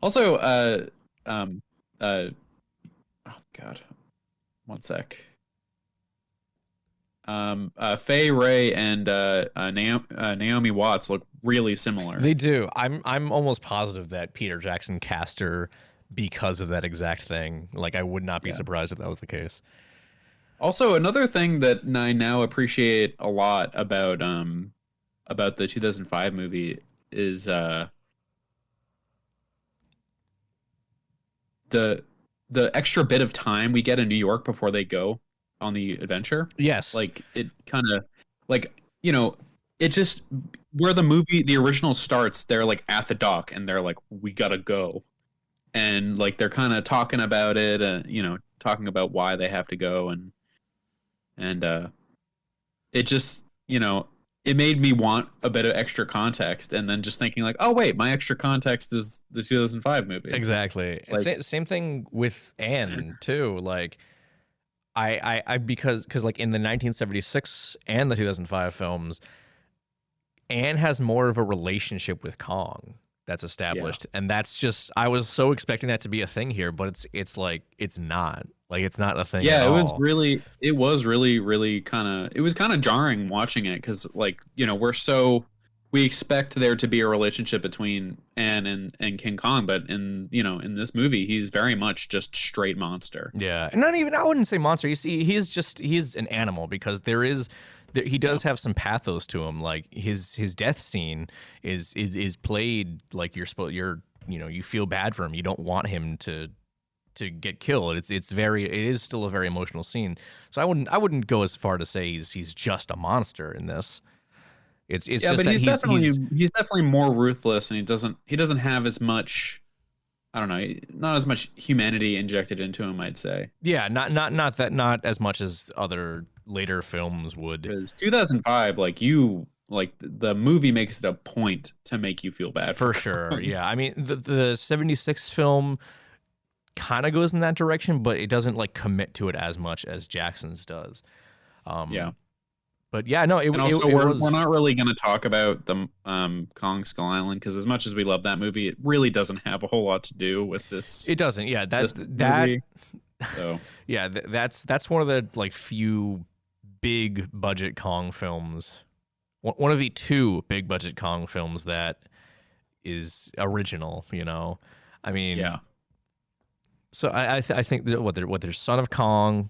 B: Also, oh god, one sec. Faye Ray and Naomi Watts look really similar.
A: They do. I'm almost positive that Peter Jackson cast her because of that exact thing. Like, I would not be surprised if that was the case.
B: Also, another thing that I now appreciate a lot about the 2005 movie is the extra bit of time we get in New York before they go on the adventure.
A: Yes.
B: Like, it kind of, like, it just, where the original starts, they're like at the dock and they're like, we gotta go. And like, they're kind of talking about it, talking about why they have to go. And it just, it made me want a bit of extra context, and then just thinking like, oh wait, my extra context is the 2005 movie.
A: Exactly.
B: Like,
A: same thing with Anne too. Like, I because like in the 1976 and the 2005 films, Anne has more of a relationship with Kong that's established, and that's just, I was so expecting that to be a thing here, but it's like, it's not. Like, it's not a thing.
B: Yeah,
A: at
B: it was
A: all.
B: really, really kind of jarring watching it, because like, we expect there to be a relationship between Anne and King Kong, but in this movie, he's very much just straight monster.
A: Yeah, and not even, I wouldn't say monster. You see, he's an animal, because he does have some pathos to him. Like, his death scene is played like you feel bad for him. You don't want him to get killed. It is still a very emotional scene. So I wouldn't go as far to say he's just a monster in this. It's
B: yeah,
A: just
B: but
A: that
B: he's definitely more ruthless, and he doesn't have as much, I don't know, not as much humanity injected into him, I'd say.
A: Yeah, not as much as other later films would.
B: Because 2005, like the movie makes it a point to make you feel bad
A: for sure. Yeah, I mean the 76 film kind of goes in that direction, but it doesn't like commit to it as much as Jackson's does.
B: Yeah.
A: But yeah, no,
B: we're not really going to talk about the Kong Skull Island, because as much as we love that movie, it really doesn't have a whole lot to do with this.
A: It doesn't. Yeah, that
B: movie, so
A: yeah, that's one of the like few big budget Kong films. One of the two big budget Kong films that is original. I mean,
B: yeah.
A: So I think that there's Son of Kong,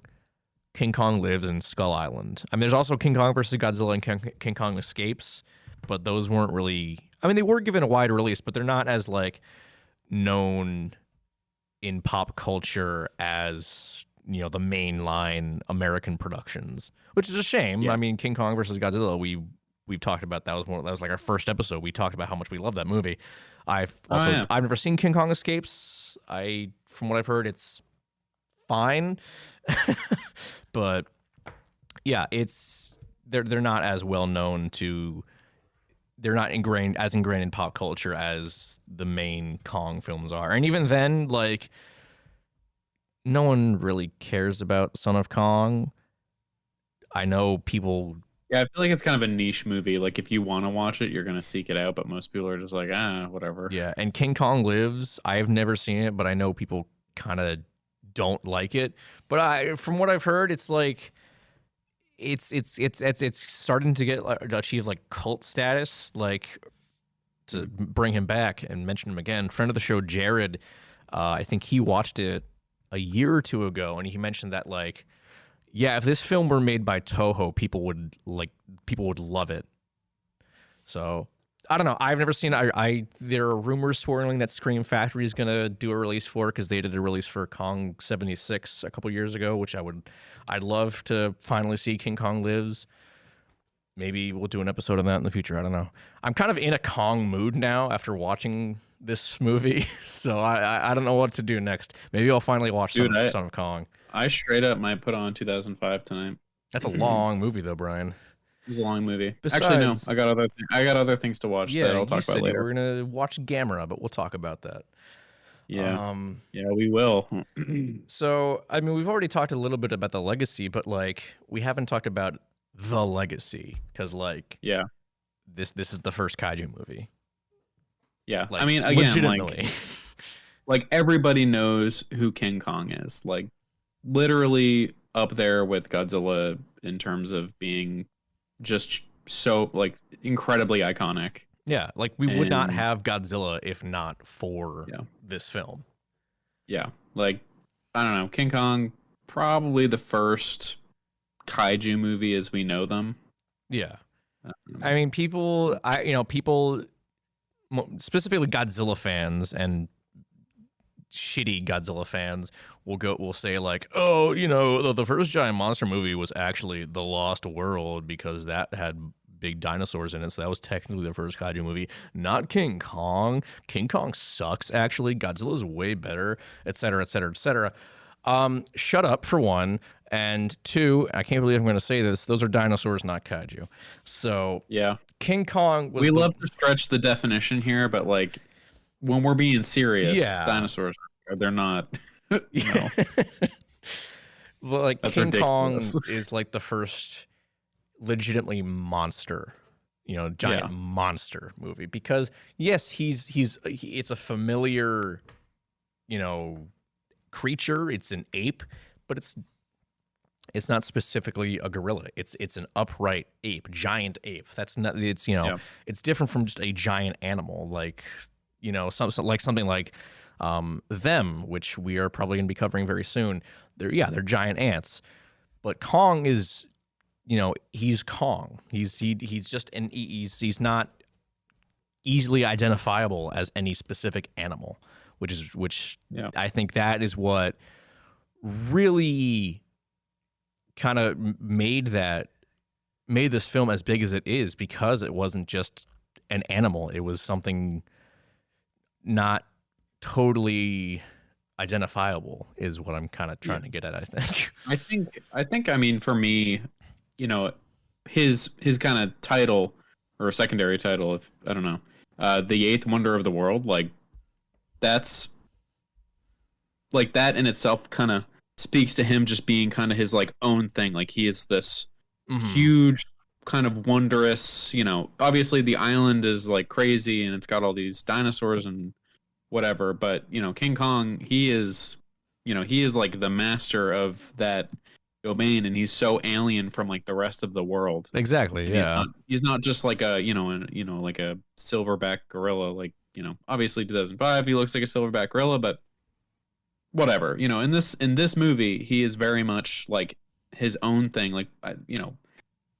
A: King Kong Lives, and Skull Island. I mean, there's also King Kong versus Godzilla and King Kong Escapes, but those weren't really, I mean, they were given a wide release, but they're not as like known in pop culture as the mainline American productions, which is a shame.
B: Yeah.
A: I mean, King Kong versus Godzilla, we've talked about that was like our first episode. We talked about how much we love that movie. I've never seen King Kong Escapes. From what I've heard, it's fine, but yeah, they're not as well known to. They're not ingrained in pop culture as the main Kong films are, and even then, like, no one really cares about Son of Kong. I know people.
B: Yeah, I feel like it's kind of a niche movie. Like, if you want to watch it, you're going to seek it out, but most people are just like, whatever.
A: Yeah, and King Kong Lives, I've never seen it, but I know people kind of don't like it. But from what I've heard, it's like it's starting to achieve like cult status. Like, to bring him back and mention him again, friend of the show Jared, I think he watched it a year or two ago, and he mentioned that, like, yeah, if this film were made by Toho, people would love it. So I don't know. I've never seen it. There are rumors swirling that Scream Factory is gonna do a release for, because they did a release for Kong 76 a couple years ago, which I'd love to finally see. King Kong Lives. Maybe we'll do an episode of that in the future. I don't know. I'm kind of in a Kong mood now after watching this movie, so I don't know what to do next. Maybe I'll finally watch Son of Kong.
B: I straight up might put on 2005 tonight.
A: That's a long movie, though, Brian.
B: It's a long movie. Actually, no. I got other things to watch that I'll talk about later.
A: We're gonna watch Gamera, but we'll talk about that.
B: Yeah. Yeah, we will.
A: So, I mean, we've already talked a little bit about the legacy, but like, we haven't talked about the legacy, because like,
B: yeah,
A: this is the first kaiju movie.
B: Yeah,
A: like,
B: I mean, again, like everybody knows who King Kong is. Like, literally up there with Godzilla in terms of being just so like incredibly iconic.
A: Yeah, like we would not
B: And
A: have Godzilla if not for
B: yeah,
A: this film.
B: yeah, like I don't know, King Kong probably the first kaiju movie as we know them.
A: Yeah. I
B: Um,
A: mean, people, people, specifically Godzilla fans and shitty Godzilla fans will say like, oh, the first giant monster movie was actually The Lost World because that had big dinosaurs in it, so that was technically the first kaiju movie, not King Kong. King Kong sucks, actually. Godzilla's way better, et cetera, et cetera, et cetera. Shut up, for one. And two, I can't believe I'm going to say this, those are dinosaurs, not kaiju. So
B: yeah,
A: King Kong was
B: we love to stretch the definition here, but like when we're being serious,
A: Yeah.
B: dinosaurs they're not. No,
A: Well, like
B: that's
A: King
B: ridiculous.
A: Kong is like the first legitimately monster, giant monster movie, because yes, it's a familiar, creature. It's an ape, but it's not specifically a gorilla. It's an upright ape, giant ape. That's not.
B: Yeah.
A: It's different from just a giant animal, like something like them, which we are probably going to be covering very soon. They're giant ants, but Kong is, he's Kong. He's just he's not easily identifiable as any specific animal, which
B: Yeah.
A: I think that is what really kind of made this film as big as it is, because it wasn't just an animal. It was something not totally identifiable, is what I'm kind of trying to get at, I think.
B: I think I mean for me, his kind of title or secondary title, if I don't know, the eighth wonder of the world, like that's like that in itself kind of speaks to him just being kind of his like own thing. Like he is this huge kind of wondrous, obviously the island is like crazy and it's got all these dinosaurs and whatever, but King Kong, he is like the master of that domain, and he's so alien from like the rest of the world.
A: Exactly.
B: And
A: Yeah.
B: he's not just like a like a silverback gorilla, like obviously 2005 he looks like a silverback gorilla, but whatever, in this movie he is very much like his own thing. Like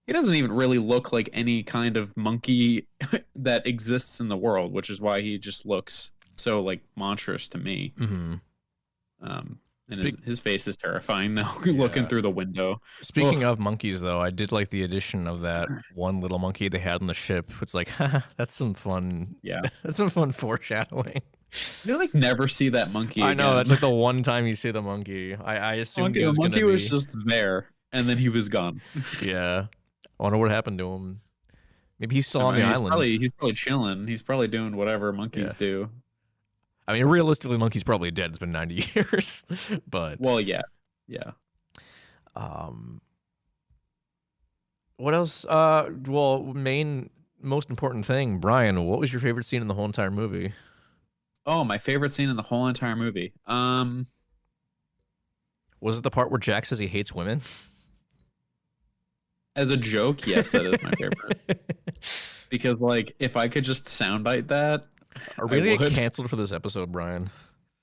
B: he doesn't even really look like any kind of monkey that exists in the world, which is why he just looks so like monstrous to me. And his face is terrifying though, looking through the window.
A: Speaking of monkeys, though, I did like the addition of that one little monkey they had on the ship. It's like, that's some fun.
B: Yeah,
A: That's some fun foreshadowing.
B: you like never see that monkey.
A: I know,
B: again.
A: that's like the one time you see the monkey. I assumed
B: the
A: it was
B: monkey
A: gonna
B: was
A: be.
B: just there, and then he was gone.
A: Yeah. I wonder what happened to him. Maybe he's still on the island.
B: He's probably chilling. He's probably doing whatever monkeys do.
A: I mean, realistically, monkey's probably dead. It's been 90 years. But
B: Well, yeah.
A: What else? Most important thing, Brian, what was your favorite scene in the whole entire movie?
B: Oh, my favorite scene in the whole entire movie.
A: Was it the part where Jack says he hates women?
B: As a joke, yes, that is my favorite. Because like if I could just soundbite that,
A: Are we gonna
B: would.
A: get canceled for this episode, Brian?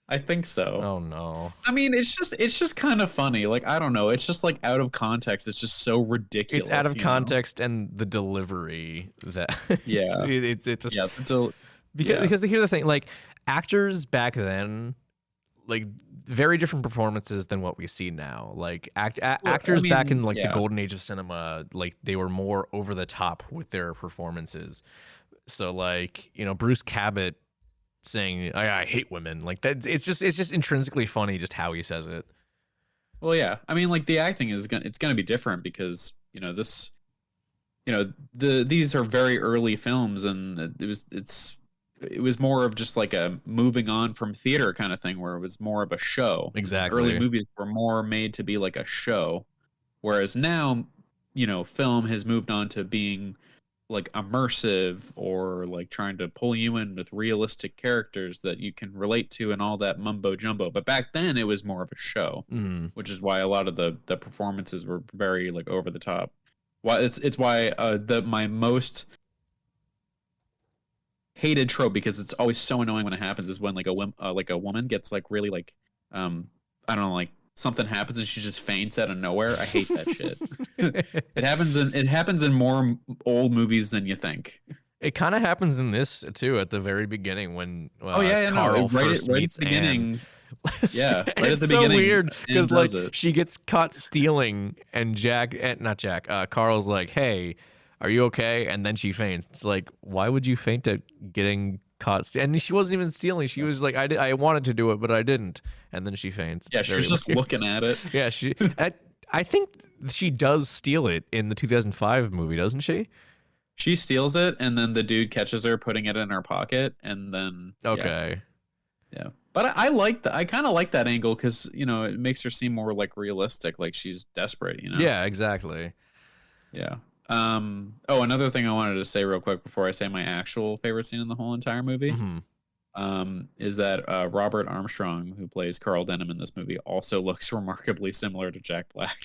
B: I think so.
A: Oh no.
B: I mean, it's just kind of funny. Like I don't know, it's just like out of context. It's just so ridiculous.
A: It's out of context, and the delivery that
B: Yeah.
A: it's a, because here's the thing, like actors back then, like very different performances than what we see now. Like actors back in like the golden age of cinema, like they were more over the top with their performances. So like, Bruce Cabot saying I hate women, like that, it's just intrinsically funny just how he says it.
B: Well, yeah. I mean, like the acting it's gonna be different because these are very early films, and it was more of just like a moving on from theater kind of thing, where it was more of a show.
A: Exactly.
B: Early movies were more made to be like a show, whereas now, film has moved on to being like immersive or like trying to pull you in with realistic characters that you can relate to and all that mumbo jumbo. But back then it was more of a show,
A: Mm.
B: which is why a lot of the performances were very like over the top. Why it's why the my most hated trope, because it's always so annoying when it happens, is when like a woman gets like really like I don't know, like something happens and she just faints out of nowhere. I hate that shit. It happens in more old movies than you think.
A: It kind of happens in this too at the very beginning when
B: Oh yeah,
A: Carl
B: no,
A: first
B: right
A: meets
B: at the beginning.
A: Anne.
B: Yeah, right
A: It's
B: at the
A: so
B: beginning.
A: weird because like
B: it.
A: she gets caught stealing, and not Jack. Carl's like, "Hey, are you okay?" And then she faints. It's like, why would you faint at getting caught? And she wasn't even stealing. She was like, I wanted to do it, but I didn't. And then she faints.
B: Yeah,
A: It's
B: she was
A: very
B: just
A: weird.
B: looking at it.
A: Yeah, I think she does steal it in the 2005 movie, doesn't she?
B: She steals it, and then the dude catches her putting it in her pocket, and then
A: Okay.
B: yeah. But I like that. I kind of like that angle because it makes her seem more like realistic, like she's desperate.
A: Yeah, exactly.
B: Yeah. Oh, another thing I wanted to say real quick before I say my actual favorite scene in the whole entire movie.
A: Mhm.
B: Is that Robert Armstrong, who plays Carl Denham in this movie, also looks remarkably similar to Jack Black.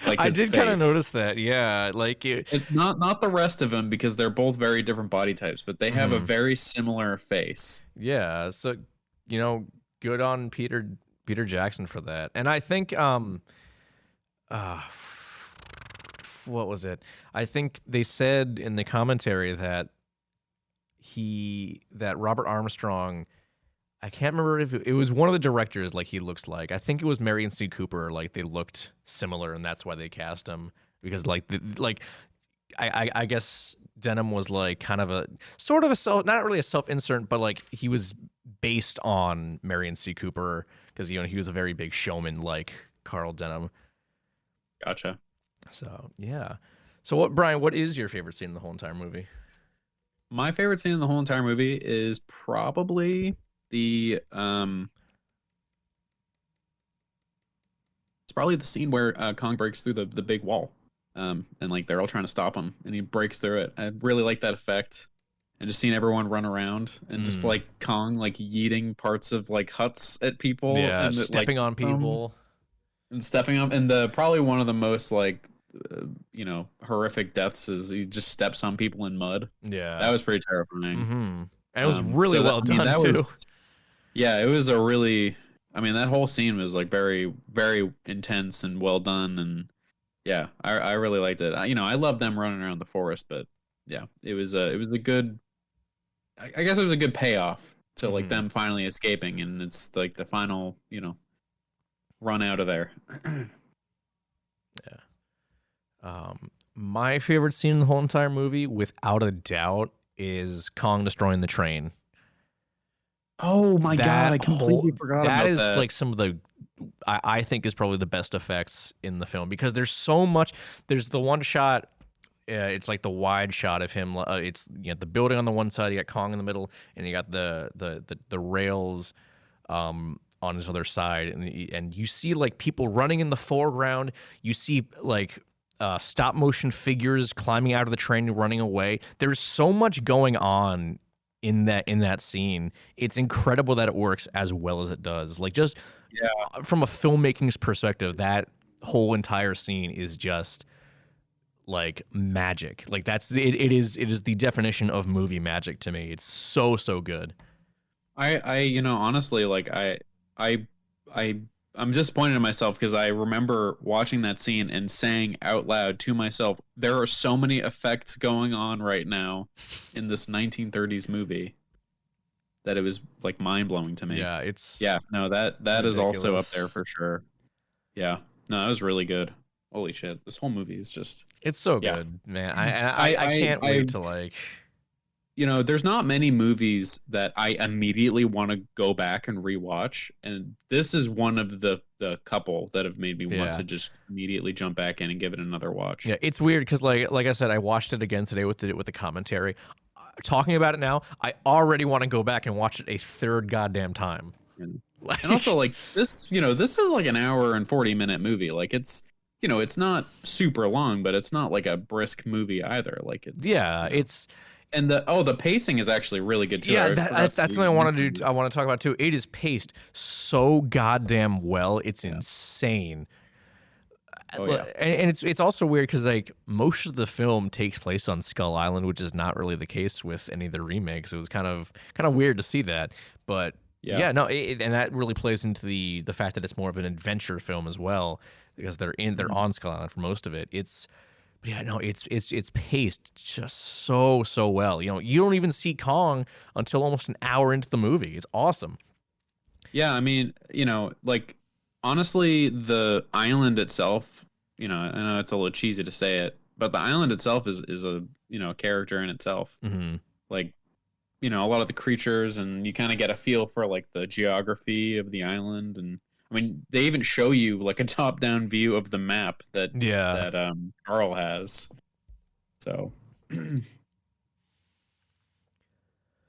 B: Like
A: I
B: his
A: did kind of
B: face.
A: notice that. Yeah, like
B: Not the rest of them, because they're both very different body types, but they have a
A: Mhm.
B: very similar face.
A: Yeah, so good on Peter Jackson for that. And I think uh what was it? I think they said in the commentary that Robert Armstrong, I can't remember if it was one of the directors, like he looks like. I think it was Merian C. Cooper, like they looked similar and that's why they cast him, because I guess Denham was like kind of a sort of a self, not really a self-insert, but like he was based on Merian C. Cooper because he was a very big showman like Carl Denham.
B: Gotcha.
A: So yeah. So Brian, what is your favorite scene in the whole entire movie?
B: My favorite scene in the whole entire movie is probably the it's probably the scene where Kong breaks through the big wall, and like they're all trying to stop him, and he breaks through it. I really like that effect, and just seeing everyone run around and just like Kong like yeeting parts of like huts at people,
A: Yeah,
B: and
A: stepping on people
B: and stepping up, and the probably one of the most like horrific deaths is he just steps on people in mud.
A: Yeah,
B: That was pretty terrifying.
A: Mm-hmm. And it was really well done too.
B: Yeah, it was a really. I mean, that whole scene was like very, very intense and well done, and yeah, I really liked it. I love them running around the forest, but yeah, it was a good. I guess it was a good payoff to like them finally escaping, and it's like the final, run out of there.
A: Yeah. My favorite scene in the whole entire movie, without a doubt, is Kong destroying the train.
B: Oh my god, I completely forgot about that.
A: That is like some of the, I think is probably the best effects in the film, because there's so much. There's the one shot, it's like the wide shot of him. It's the building on the one side, you got Kong in the middle, and you got the rails on his other side, and you see like people running in the foreground. You see like stop motion figures climbing out of the train and running away. There's so much going on in that scene. It's incredible that it works as well as it does. Like, just from a filmmaking's perspective, that whole entire scene is just like magic. Like it is the definition of movie magic to me. It's so good.
B: I honestly, like I'm disappointed in myself because I remember watching that scene and saying out loud to myself, there are so many effects going on right now in this 1930s movie that it was like mind-blowing to me.
A: Yeah,
B: no, that is also up
A: ridiculous.
B: there for sure. Yeah, no, that was really good. Holy shit, this whole movie is just,
A: it's so good, man. I can't wait to like,
B: there's not many movies that I immediately want to go back and rewatch, and this is one of the couple that have made me want to just immediately jump back in and give it another watch.
A: Yeah, it's weird because like I said, I watched it again today with the commentary. Talking about it now, I already want to go back and watch it a third goddamn time.
B: And also, like, this is like an hour and 40-minute movie. Like, it's it's not super long, but it's not like a brisk movie either. Like
A: Yeah, it's
B: and the pacing is actually really good too.
A: yeah.
B: I forgot
A: That's
B: to
A: something I wanted
B: mention
A: to I want to talk about too. It is paced so goddamn well. It's
B: Yeah.
A: insane.
B: Oh yeah.
A: And it's also weird because like most of the film takes place on Skull Island, which is not really the case with any of the remakes. It was kind of weird to see that, but
B: Yeah.
A: no, and that really plays into the fact that it's more of an adventure film as well because they're on Skull Island for most of it. But yeah, no, it's paced just so well. You don't even see Kong until almost an hour into the movie. It's awesome.
B: Yeah, I mean, like honestly, the island itself, I know it's a little cheesy to say it, but the island itself is a a character in itself.
A: Mm-hmm.
B: Like, a lot of the creatures, and you kind of get a feel for like the geography of the island, and I mean, they even show you like a top-down view of the map
A: Yeah.
B: that Carl has. So,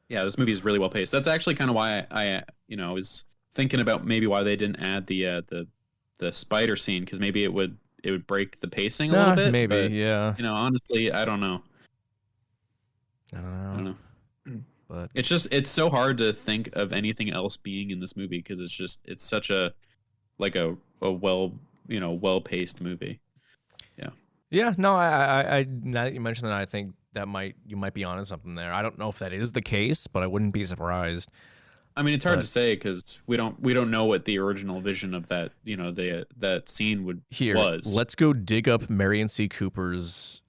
B: yeah, this movie is really well paced. That's actually kind of why I was thinking about maybe why they didn't add the spider scene, because maybe it would break the pacing a little bit.
A: Maybe,
B: But,
A: yeah.
B: honestly, I don't know.
A: I
B: I
A: don't
B: don't
A: know.
B: know.
A: But
B: It's so hard to think of anything else being in this movie because it's such a like a well well paced movie. Yeah.
A: yeah, no, I now that you mention that, I think that you might be onto something there. I don't know if that is the case, but I wouldn't be surprised.
B: I mean, it's hard
A: But
B: to say because we don't know what the original vision of that that scene was.
A: Let's go dig up Merian C. Cooper's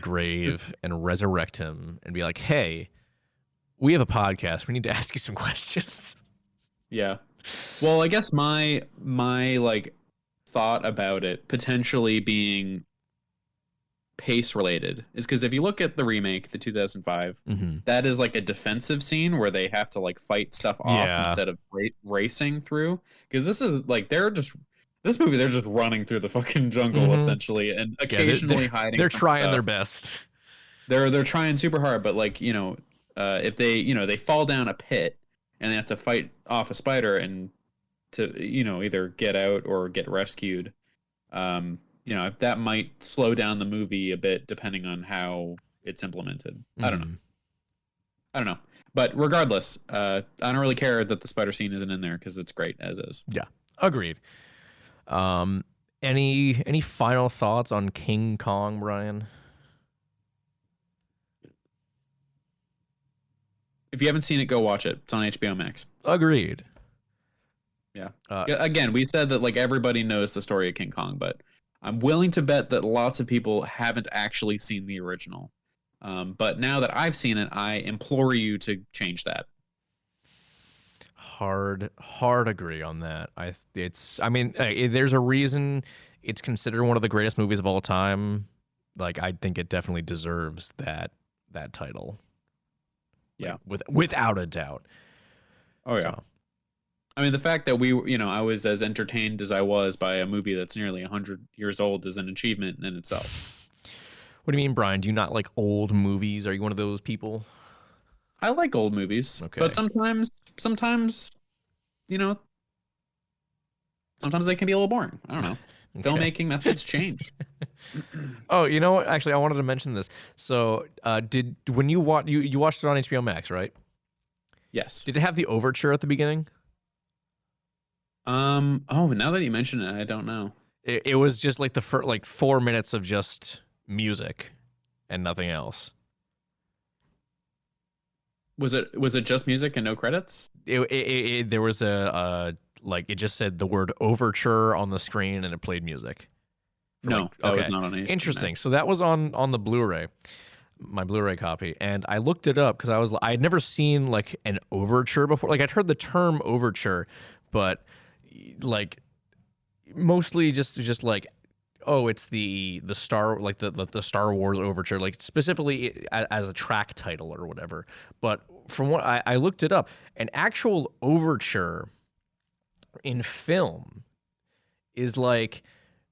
A: grave and resurrect him and be like, hey, we have a podcast. We need to ask you some questions.
B: Yeah. Well, I guess my like thought about it potentially being pace related is because if you look at the remake, the 2005,
A: Mm-hmm.
B: that is like a defensive scene where they have to like fight stuff off
A: Yeah.
B: instead of racing through. Because this is like this movie they're just running through the fucking jungle
A: Mhm.
B: essentially, and occasionally hiding.
A: They're
B: from
A: trying
B: stuff.
A: their best.
B: They're trying super hard, but like if they they fall down a pit and they have to fight off a spider and to either get out or get rescued, that might slow down the movie a bit depending on how it's implemented. I don't know. I don't know. But regardless, I don't really care that the spider scene isn't in there because it's great as is.
A: Yeah, agreed. Any final thoughts on King Kong, Brian?
B: If you haven't seen it, go watch it. It's on HBO Max.
A: Agreed.
B: Yeah. Again, we said that like everybody knows the story of King Kong, but I'm willing to bet that lots of people haven't actually seen the original. But now that I've seen it, I implore you to change that.
A: Hard agree on that. I mean, there's a reason it's considered one of the greatest movies of all time. Like, I think it definitely deserves that title.
B: Yeah,
A: like, without a doubt.
B: Oh yeah.
A: So.
B: I mean, the fact that I was as entertained as I was by a movie that's nearly 100 years old is an achievement in itself.
A: What do you mean, Brian? Do you not like old movies? Are you one of those people?
B: I like old movies,
A: Okay.
B: but sometimes, sometimes they can be a little boring. I don't know.
A: Okay.
B: Filmmaking methods change.
A: Oh, you know what? Actually, I wanted to mention this. So, when you watched it on HBO Max, right?
B: Yes.
A: Did it have the overture at the beginning?
B: Oh, now that you mention it, I don't know.
A: It was just like the first 4 minutes of just music and nothing else.
B: Was it just music and no credits?
A: There was it just said the word overture on the screen and it played music.
B: No, that was not on HBO
A: Interesting.
B: Max.
A: So that was on the Blu-ray, my Blu-ray copy, and I looked it up because I had never seen like an overture before. Like I'd heard the term overture, but like mostly just like, oh, it's the Star like the Star Wars overture, like specifically as a track title or whatever. But from what I looked it up, an actual overture in film is like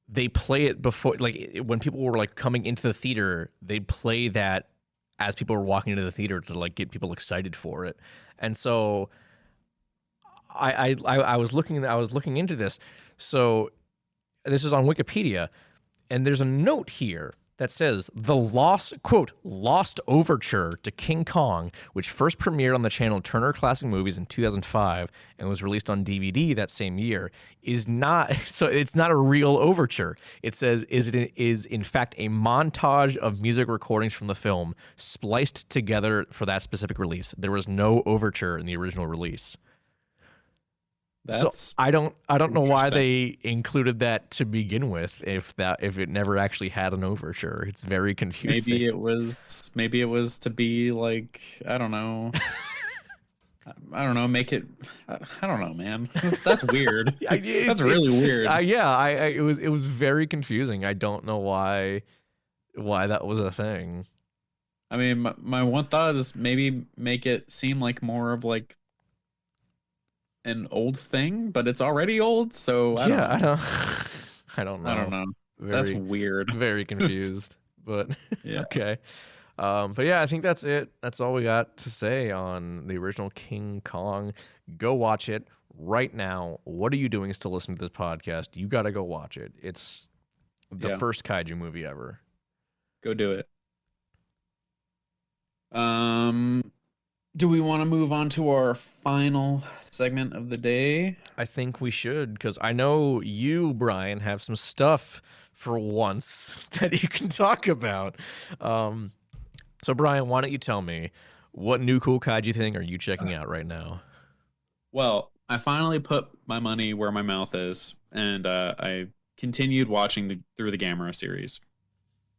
A: they play it before, like when people were like coming into the theater, they'd play that as people were walking into the theater to like get people excited for it. And so I was looking into this. So this is on Wikipedia. And there's a note here that says the lost overture to King Kong, which first premiered on the channel Turner Classic Movies in 2005 and was released on DVD that same year, is not, so it's not a real overture. It says is in fact a montage of music recordings from the film spliced together for that specific release. There was no overture in the original release. So I don't know why they included that to begin with if it never actually had an overture. It's very confusing.
B: Maybe it was to be like, I don't know. Make it, I don't know, man. That's weird. That's really weird.
A: It was very confusing. I don't know why that was a thing.
B: I mean, my one thought is maybe make it seem like more of like an old thing, but it's already old, so I don't know. That's weird.
A: Very confused, but
B: yeah.
A: Okay. But yeah, I think that's it. That's all we got to say on the original King Kong. Go watch it right now. What are you doing still listening to this podcast? You got to go watch it. It's the first kaiju movie ever.
B: Go do it. Do we want to move on to our final segment of the day?
A: I think we should, because I know you, Brian, have some stuff for once that you can talk about. So, Brian, why don't you tell me, what new cool kaiju thing are you checking out right now?
B: Well, I finally put my money where my mouth is, and I continued watching through the Gamera series.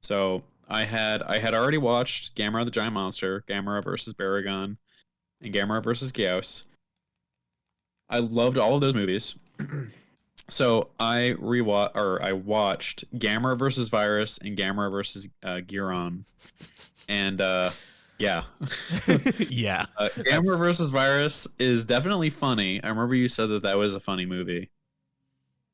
B: So I had already watched Gamera the Giant Monster, Gamera versus Baragon, and Gamera versus Gyaos. I loved all of those movies. So I watched Gamera versus Virus and Gamera versus Giron. And yeah.
A: Yeah.
B: Gamera versus Virus is definitely funny. I remember you said that was a funny movie.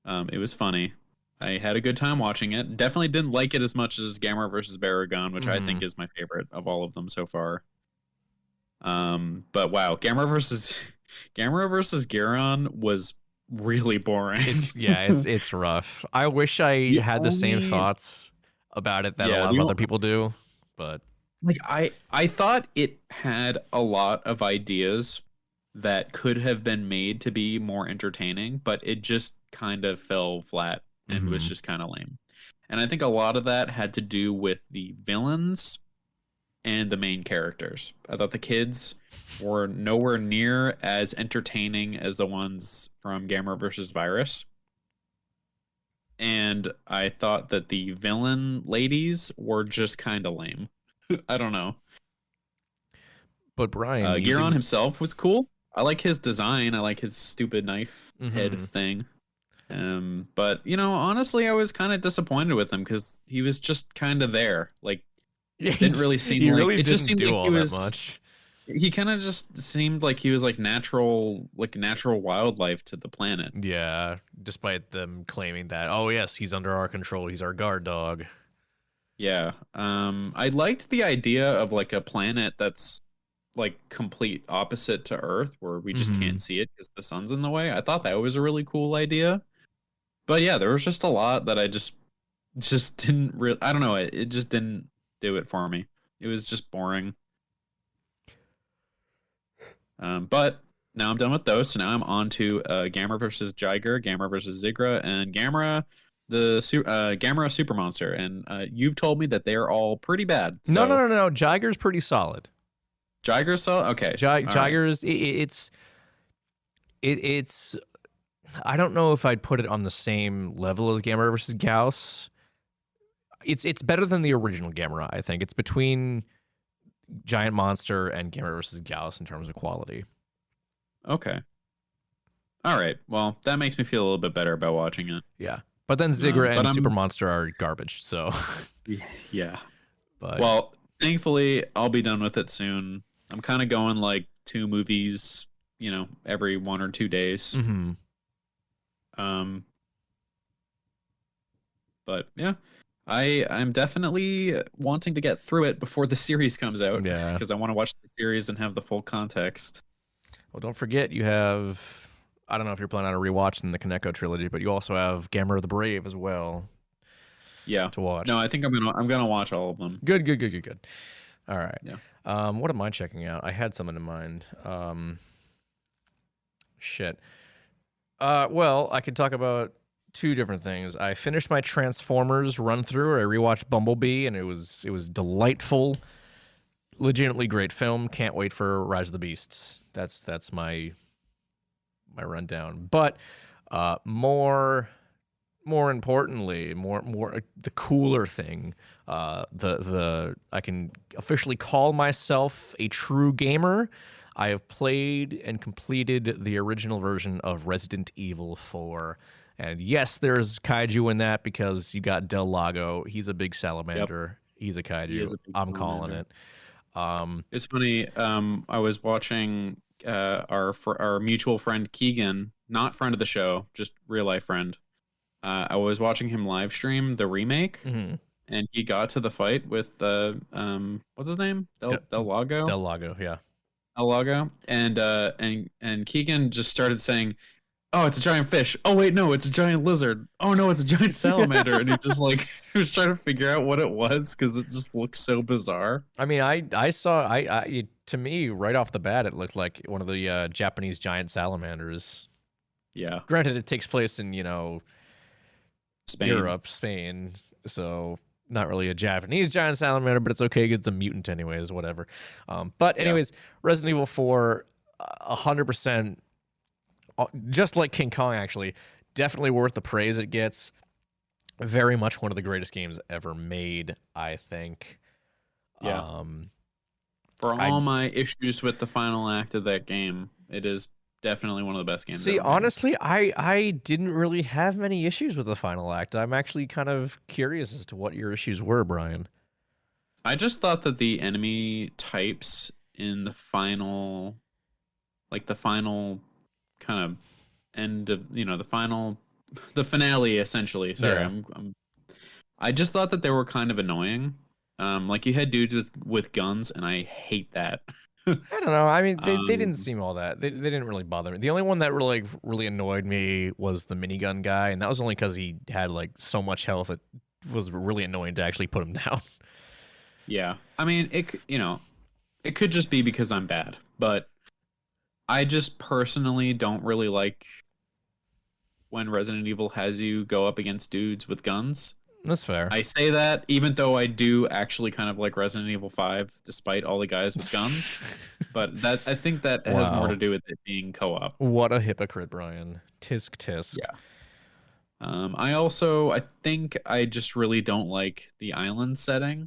B: It was funny. I had a good time watching it. Definitely didn't like it as much as Gamera versus Baragon, which I think is my favorite of all of them so far. But wow, Gamera versus Giron was really boring.
A: It's rough. I wish I had the same thoughts about it that a lot of other people do, but
B: like I thought it had a lot of ideas that could have been made to be more entertaining, but it just kind of fell flat and was just kind of lame. And I think a lot of that had to do with the villains and the main characters. I thought the kids were nowhere near as entertaining as the ones from Gamera versus Virus. And I thought that the villain ladies were just kind of lame. I don't know.
A: But Brian,
B: Giron himself was cool. I like his design. I like his stupid knife head thing. But honestly, I was kind of disappointed with him because he was just kind of there. Like, it didn't really seem like
A: really
B: it just seemed
A: do
B: like
A: all
B: he was
A: that much.
B: He kind of just seemed like he was like natural wildlife to the planet.
A: Yeah, despite them claiming that, oh yes, he's under our control. He's our guard dog.
B: Yeah. I liked the idea of like a planet that's like complete opposite to Earth, where we just can't see it because the sun's in the way. I thought that was a really cool idea. But yeah, there was just a lot that I just didn't really. I don't know. It just didn't do it for me. It was just boring. But now I'm done with those. So now I'm on to Gamera versus Jiger, Gamera versus Zigra, and Gamera Gamera Super Monster. And you've told me that they are all pretty bad. So.
A: No. Jiger's pretty solid.
B: Jiger's solid? Okay.
A: Jiger's it's I don't know if I'd put it on the same level as Gamera versus Gyaos. It's better than the original Gamera, I think. It's between Giant Monster and Gamera versus Gyaos in terms of quality.
B: Okay. All right. Well, that makes me feel a little bit better about watching it.
A: Yeah. But then Zigra and Super Monster are garbage, so
B: yeah.
A: But
B: well, thankfully I'll be done with it soon. I'm kind of going like 2 movies, every 1 or 2 days. But yeah, I'm definitely wanting to get through it before the series comes out.
A: Yeah,
B: because I want to watch the series and have the full context.
A: Well, don't forget you have. I don't know if you're planning on rewatching the Kaneko trilogy, but you also have Gamera the Brave as well.
B: Yeah.
A: to watch.
B: No, I think I'm gonna watch all of them.
A: Good, good, good, good, good. All right.
B: Yeah.
A: What am I checking out? I had something in mind. Shit. Well, I could talk about two different things. I finished my Transformers run through. I rewatched Bumblebee, and it was delightful. Legitimately great film. Can't wait for Rise of the Beasts. That's my rundown. But more importantly, more the cooler thing, the I can officially call myself a true gamer. I have played and completed the original version of Resident Evil 4. And yes, there's kaiju in that because you got Del Lago. He's a big salamander. Yep. He's a kaiju.
B: He is a big
A: I'm
B: salamander.
A: calling it.
B: It's funny. I was watching our mutual friend Keegan, not friend of the show, just real life friend. I was watching him live stream the remake,
A: Mm-hmm.
B: and he got to the fight with what's his name? Del Lago.
A: Del Lago, yeah.
B: Del Lago, and Keegan just started saying, "Oh, it's a giant fish. Oh wait, no, it's a giant lizard. Oh no, it's a giant salamander." And he just like he was trying to figure out what it was because it just looks so bizarre.
A: I mean, I saw to me right off the bat it looked like one of the Japanese giant salamanders.
B: Yeah.
A: Granted, it takes place in
B: Spain.
A: Europe, Spain, so not really a Japanese giant salamander, but it's okay. It's a mutant anyways, whatever. But anyways, Resident Evil 4, 100%, just like King Kong, actually, definitely worth the praise it gets. Very much one of the greatest games ever made, I think.
B: Yeah. For all my issues with the final act of that game, it is definitely one of the best games.
A: See, honestly, I didn't really have many issues with the final act. I'm actually kind of curious as to what your issues were, Brian.
B: I just thought that the enemy types in the final kind of end of the finale essentially. Sorry,
A: Yeah.
B: I just thought that they were kind of annoying. Like you had dudes with guns, and I hate that.
A: I don't know. I mean, they didn't seem all that. They didn't really bother me. The only one that really annoyed me was the minigun guy, and that was only because he had like so much health. It was really annoying to actually put him down.
B: Yeah, I mean, it could just be because I'm bad, but I just personally don't really like when Resident Evil has you go up against dudes with guns.
A: That's fair.
B: I say that even though I do actually kind of like Resident Evil 5, despite all the guys with guns. But I think that has more to do with it being co-op.
A: What a hypocrite, Brian. Tisk tisk.
B: Yeah. I think I just really don't like the island setting.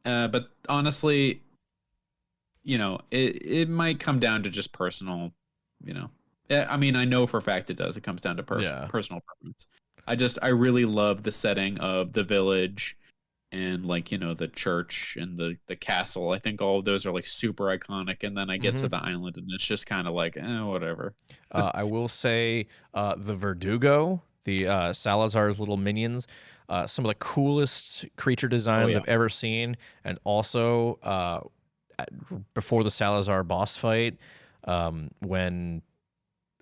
B: But honestly, it might come down to just personal, I mean, I know for a fact it does. It comes down to personal preference. I really love the setting of the village and the church and the castle. I think all of those are like super iconic. And then I get to the island and it's just kind of like, whatever.
A: I will say the Verdugo, the Salazar's little minions, some of the coolest creature designs I've ever seen. And also before the Salazar boss fight, when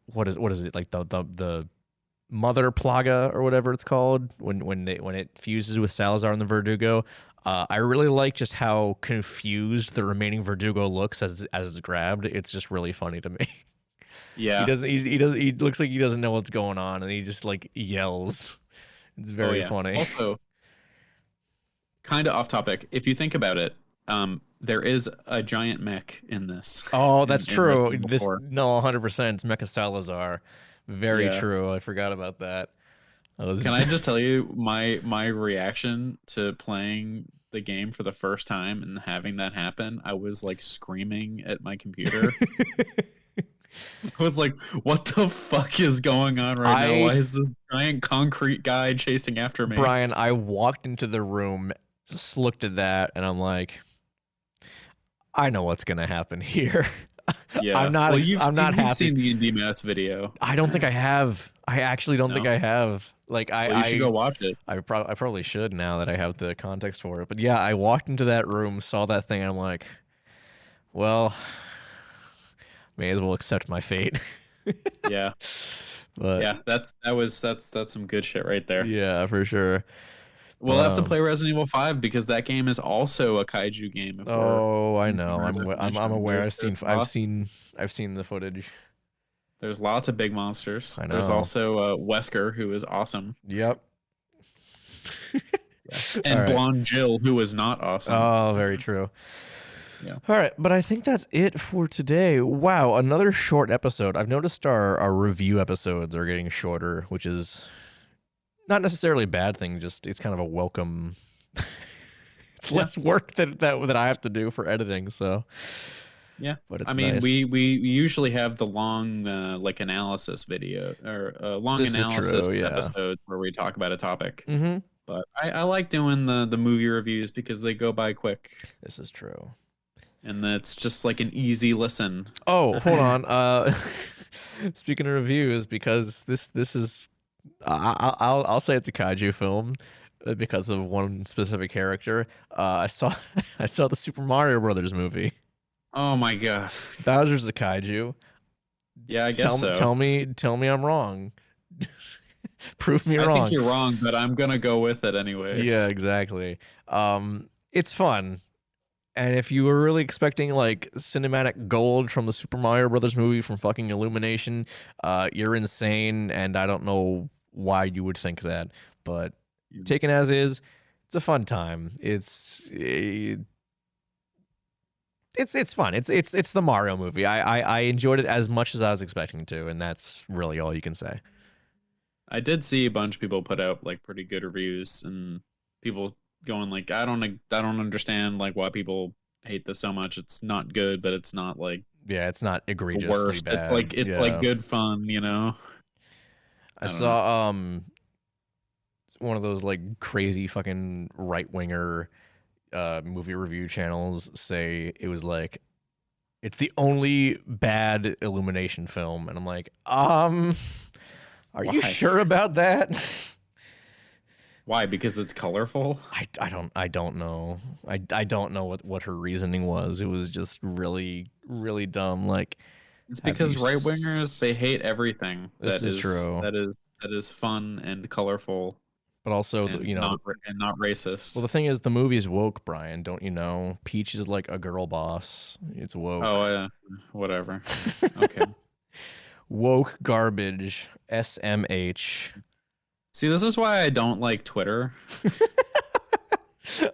A: what is it like the Mother Plaga or whatever it's called when it fuses with Salazar and the Verdugo. I really like just how confused the remaining Verdugo looks as it's grabbed. It's just really funny to me.
B: Yeah,
A: he looks like he doesn't know what's going on and he just like yells. It's very funny.
B: Also, kind of off topic. If you think about it, there is a giant mech in this.
A: Oh, that's true. 100%. It's Mecha Salazar. Very true. I forgot about that.
B: Can I just tell you my reaction to playing the game for the first time and having that happen? I was like screaming at my computer. I was like, what the fuck is going on right now? Why is this giant concrete guy chasing after me?
A: Brian, I walked into the room, just looked at that, and I'm like, I know what's going to happen here.
B: Yeah,
A: I'm not happy.
B: You've seen the Indie Mass video.
A: I don't think I have. I actually don't think I have. Like
B: you should go watch it.
A: I probably should now that I have the context for it. But yeah, I walked into that room, saw that thing, and I'm like, well, may as well accept my fate.
B: Yeah.
A: But
B: that's some good shit right there.
A: yeah, for sure.
B: We'll have to play Resident Evil 5 because that game is also a kaiju game. If we're
A: Oh, I
B: in
A: know.
B: our
A: I'm
B: definition.
A: aware. I've seen the footage.
B: There's lots of big monsters.
A: I
B: There's
A: know.
B: also Wesker, who is awesome.
A: Yep.
B: And
A: All right.
B: Blonde Jill, who is not awesome.
A: Oh, very true.
B: Yeah.
A: All right, but I think that's it for today. Wow, another short episode. I've noticed our review episodes are getting shorter, which is not necessarily a bad thing. Just it's kind of a welcome. It's less work that I have to do for editing. So
B: yeah,
A: but it's
B: I mean,
A: nice.
B: we usually have the long like analysis video or long
A: This is
B: analysis
A: true, yeah.
B: episode where we talk about a topic.
A: Mm-hmm.
B: But I like doing the movie reviews because they go by quick.
A: This is true.
B: And that's just like an easy listen.
A: Oh, hold on. Speaking of reviews, because this is, I'll say it's a kaiju film because of one specific character. I saw the Super Mario Brothers movie.
B: Oh my god,
A: Bowser's a kaiju.
B: Yeah, I guess so.
A: Tell me I'm wrong. Prove me wrong.
B: I think you're wrong, but I'm gonna go with it anyways.
A: Yeah, exactly. It's fun. And if you were really expecting like cinematic gold from the Super Mario Brothers movie from fucking Illumination, you're insane, and I don't know why you would think that. But taken as is, it's a fun time. It's fun. It's the Mario movie. I enjoyed it as much as I was expecting to, and that's really all you can say.
B: I did see a bunch of people put out like pretty good reviews, and people going like, I don't understand like why people hate this so much. It's not good, but it's not like
A: it's not egregiously
B: worst.
A: bad.
B: It's like good fun, you know.
A: I saw one of those like crazy fucking right winger movie review channels say it was like it's the only bad Illumination film, and I'm like, are you sure about that?
B: Why? Because it's colorful?
A: I don't know. I don't know what her reasoning was. It was just really, really dumb. Like,
B: it's because right wingers, they hate everything.
A: This is true.
B: That is fun and colorful.
A: But also,
B: and
A: not
B: racist.
A: Well, the thing is, the movie's woke, Brian. Don't you know? Peach is like a girl boss. It's woke.
B: Oh yeah, whatever. Okay.
A: Woke garbage. SMH.
B: See, this is why I don't like Twitter.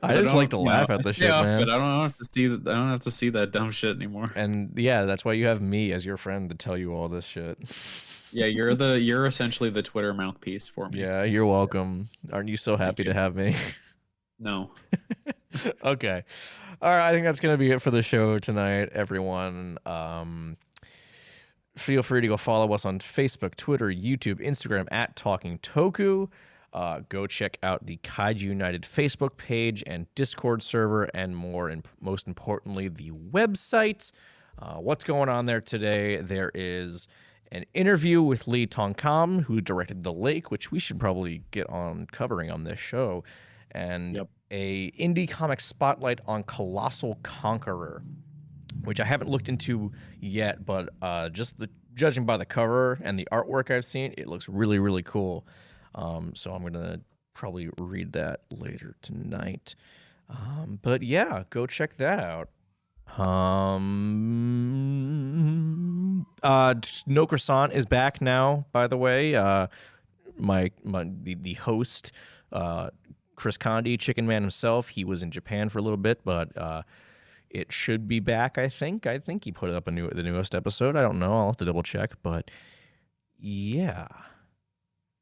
A: I just like to laugh at the shit, man.
B: But I don't have to see that dumb shit anymore.
A: And yeah, that's why you have me as your friend to tell you all this shit.
B: Yeah, you're essentially the Twitter mouthpiece for me.
A: Yeah, you're welcome. Aren't you so happy to have me?
B: No.
A: Okay. All right, I think that's gonna be it for the show tonight, everyone. Feel free to go follow us on Facebook, Twitter, YouTube, Instagram at Talking Toku. Go check out the Kaiju United Facebook page and Discord server and more, and most importantly, the website. What's going on there today? There is an interview with Lee Tongkam, who directed The Lake, which we should probably get on covering on this show, and a indie comic spotlight on Colossal Conqueror, which I haven't looked into yet, but judging by the cover and the artwork I've seen, it looks really, really cool. So I'm going to probably read that later tonight. But yeah, go check that out. No Croissant is back now, by the way. The host, Chris Condi, Chicken Man himself, he was in Japan for a little bit, but it should be back, I think. I think he put up the newest episode. I don't know. I'll have to double check, but yeah.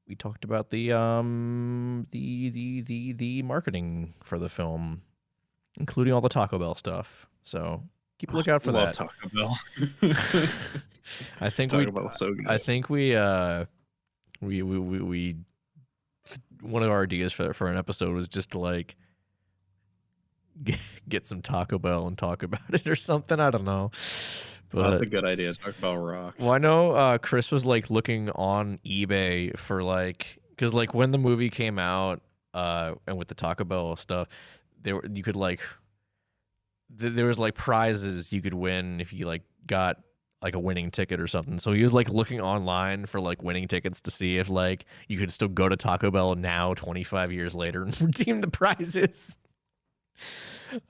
A: We talked about the marketing for the film, including all the Taco Bell stuff. So keep a lookout for that.
B: Taco Bell.
A: I think
B: Taco Bell's so good.
A: I think we one of our ideas for an episode was just to like get some Taco Bell and talk about it or something. I don't know. But,
B: that's a good idea. Taco Bell rocks.
A: Well, I know Chris was like looking on eBay for like, because like when the movie came out and with the Taco Bell stuff, there was like prizes you could win if you like got like a winning ticket or something. So he was like looking online for like winning tickets to see if like you could still go to Taco Bell now 25 years later and redeem the prizes.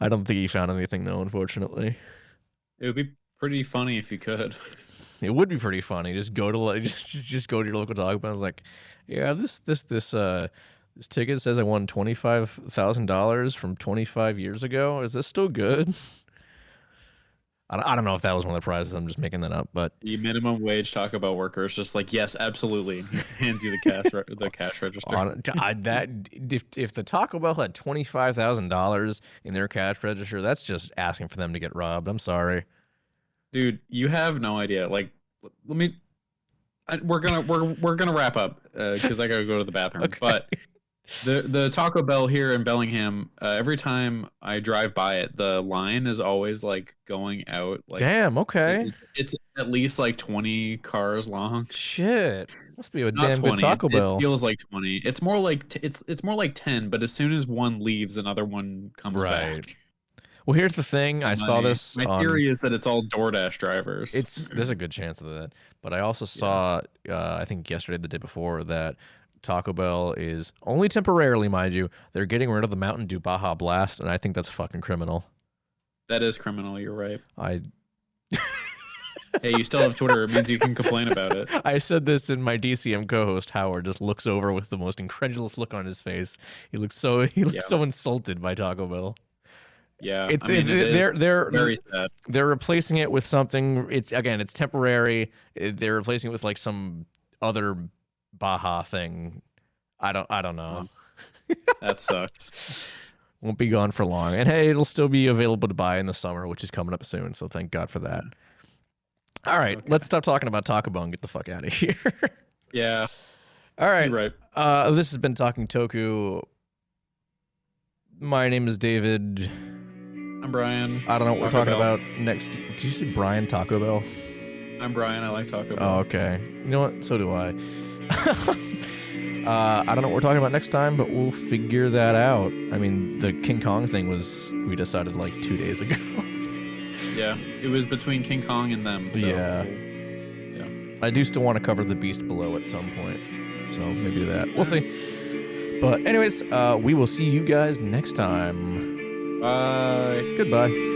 A: I don't think he found anything though, unfortunately.
B: It would be pretty funny if you could.
A: It would be pretty funny. Just go to like just go to your local Taco Bell. I was like, yeah, this ticket says I won $25,000 from 25 years ago. Is this still good? I don't know if that was one of the prizes. I'm just making that up, but
B: The minimum wage Taco Bell worker is just like, yes, absolutely. He hands you the cash register.
A: If the Taco Bell had $25,000 in their cash register, that's just asking for them to get robbed. I'm sorry,
B: Dude, you have no idea. Like, let me. We're gonna wrap up because I gotta go to the bathroom.
A: Okay.
B: But the Taco Bell here in Bellingham, every time I drive by it, the line is always like going out. Like,
A: damn. Okay,
B: it's at least like 20 cars long.
A: shit. Must be a
B: Not
A: damn
B: 20.
A: good Taco Bell.
B: It feels like 20. It's more like it's more like 10. But as soon as one leaves, another one comes
A: Right.
B: back.
A: Well, here's the thing. I saw this.
B: My theory is that it's all DoorDash drivers.
A: There's a good chance of that. But I also saw, I think yesterday, the day before, that Taco Bell is only temporarily, mind you, they're getting rid of the Mountain Dew Baja Blast, and I think that's fucking criminal.
B: That is criminal. You're right.
A: I
B: Hey, you still have Twitter. It means you can complain about it.
A: I said this, and my DCM co-host Howard just looks over with the most incredulous look on his face. He looks so insulted by Taco Bell.
B: Yeah,
A: They're
B: very sad.
A: They're replacing it with something. It's temporary. They're replacing it with like some other Baja thing. I don't know.
B: That sucks.
A: Won't be gone for long. And hey, it'll still be available to buy in the summer, which is coming up soon. So thank God for that. All right, let's stop talking about Taco Bell and get the fuck out of here.
B: Yeah.
A: All right.
B: You're right.
A: This has been Talking Toku. My name is David.
B: I'm Brian.
A: I don't know what we're
B: Taco
A: talking
B: Bell.
A: about next. Did you say Brian Taco Bell?
B: I'm Brian. I like Taco Bell.
A: Oh, okay. You know what? So do I. I don't know what we're talking about next time, but we'll figure that out. I mean, the King Kong thing we decided like 2 days ago.
B: Yeah, it was between King Kong and them. So.
A: Yeah. I do still want to cover the Beast Below at some point, so maybe that. We'll see. But anyways, we will see you guys next time.
B: Bye.
A: Goodbye.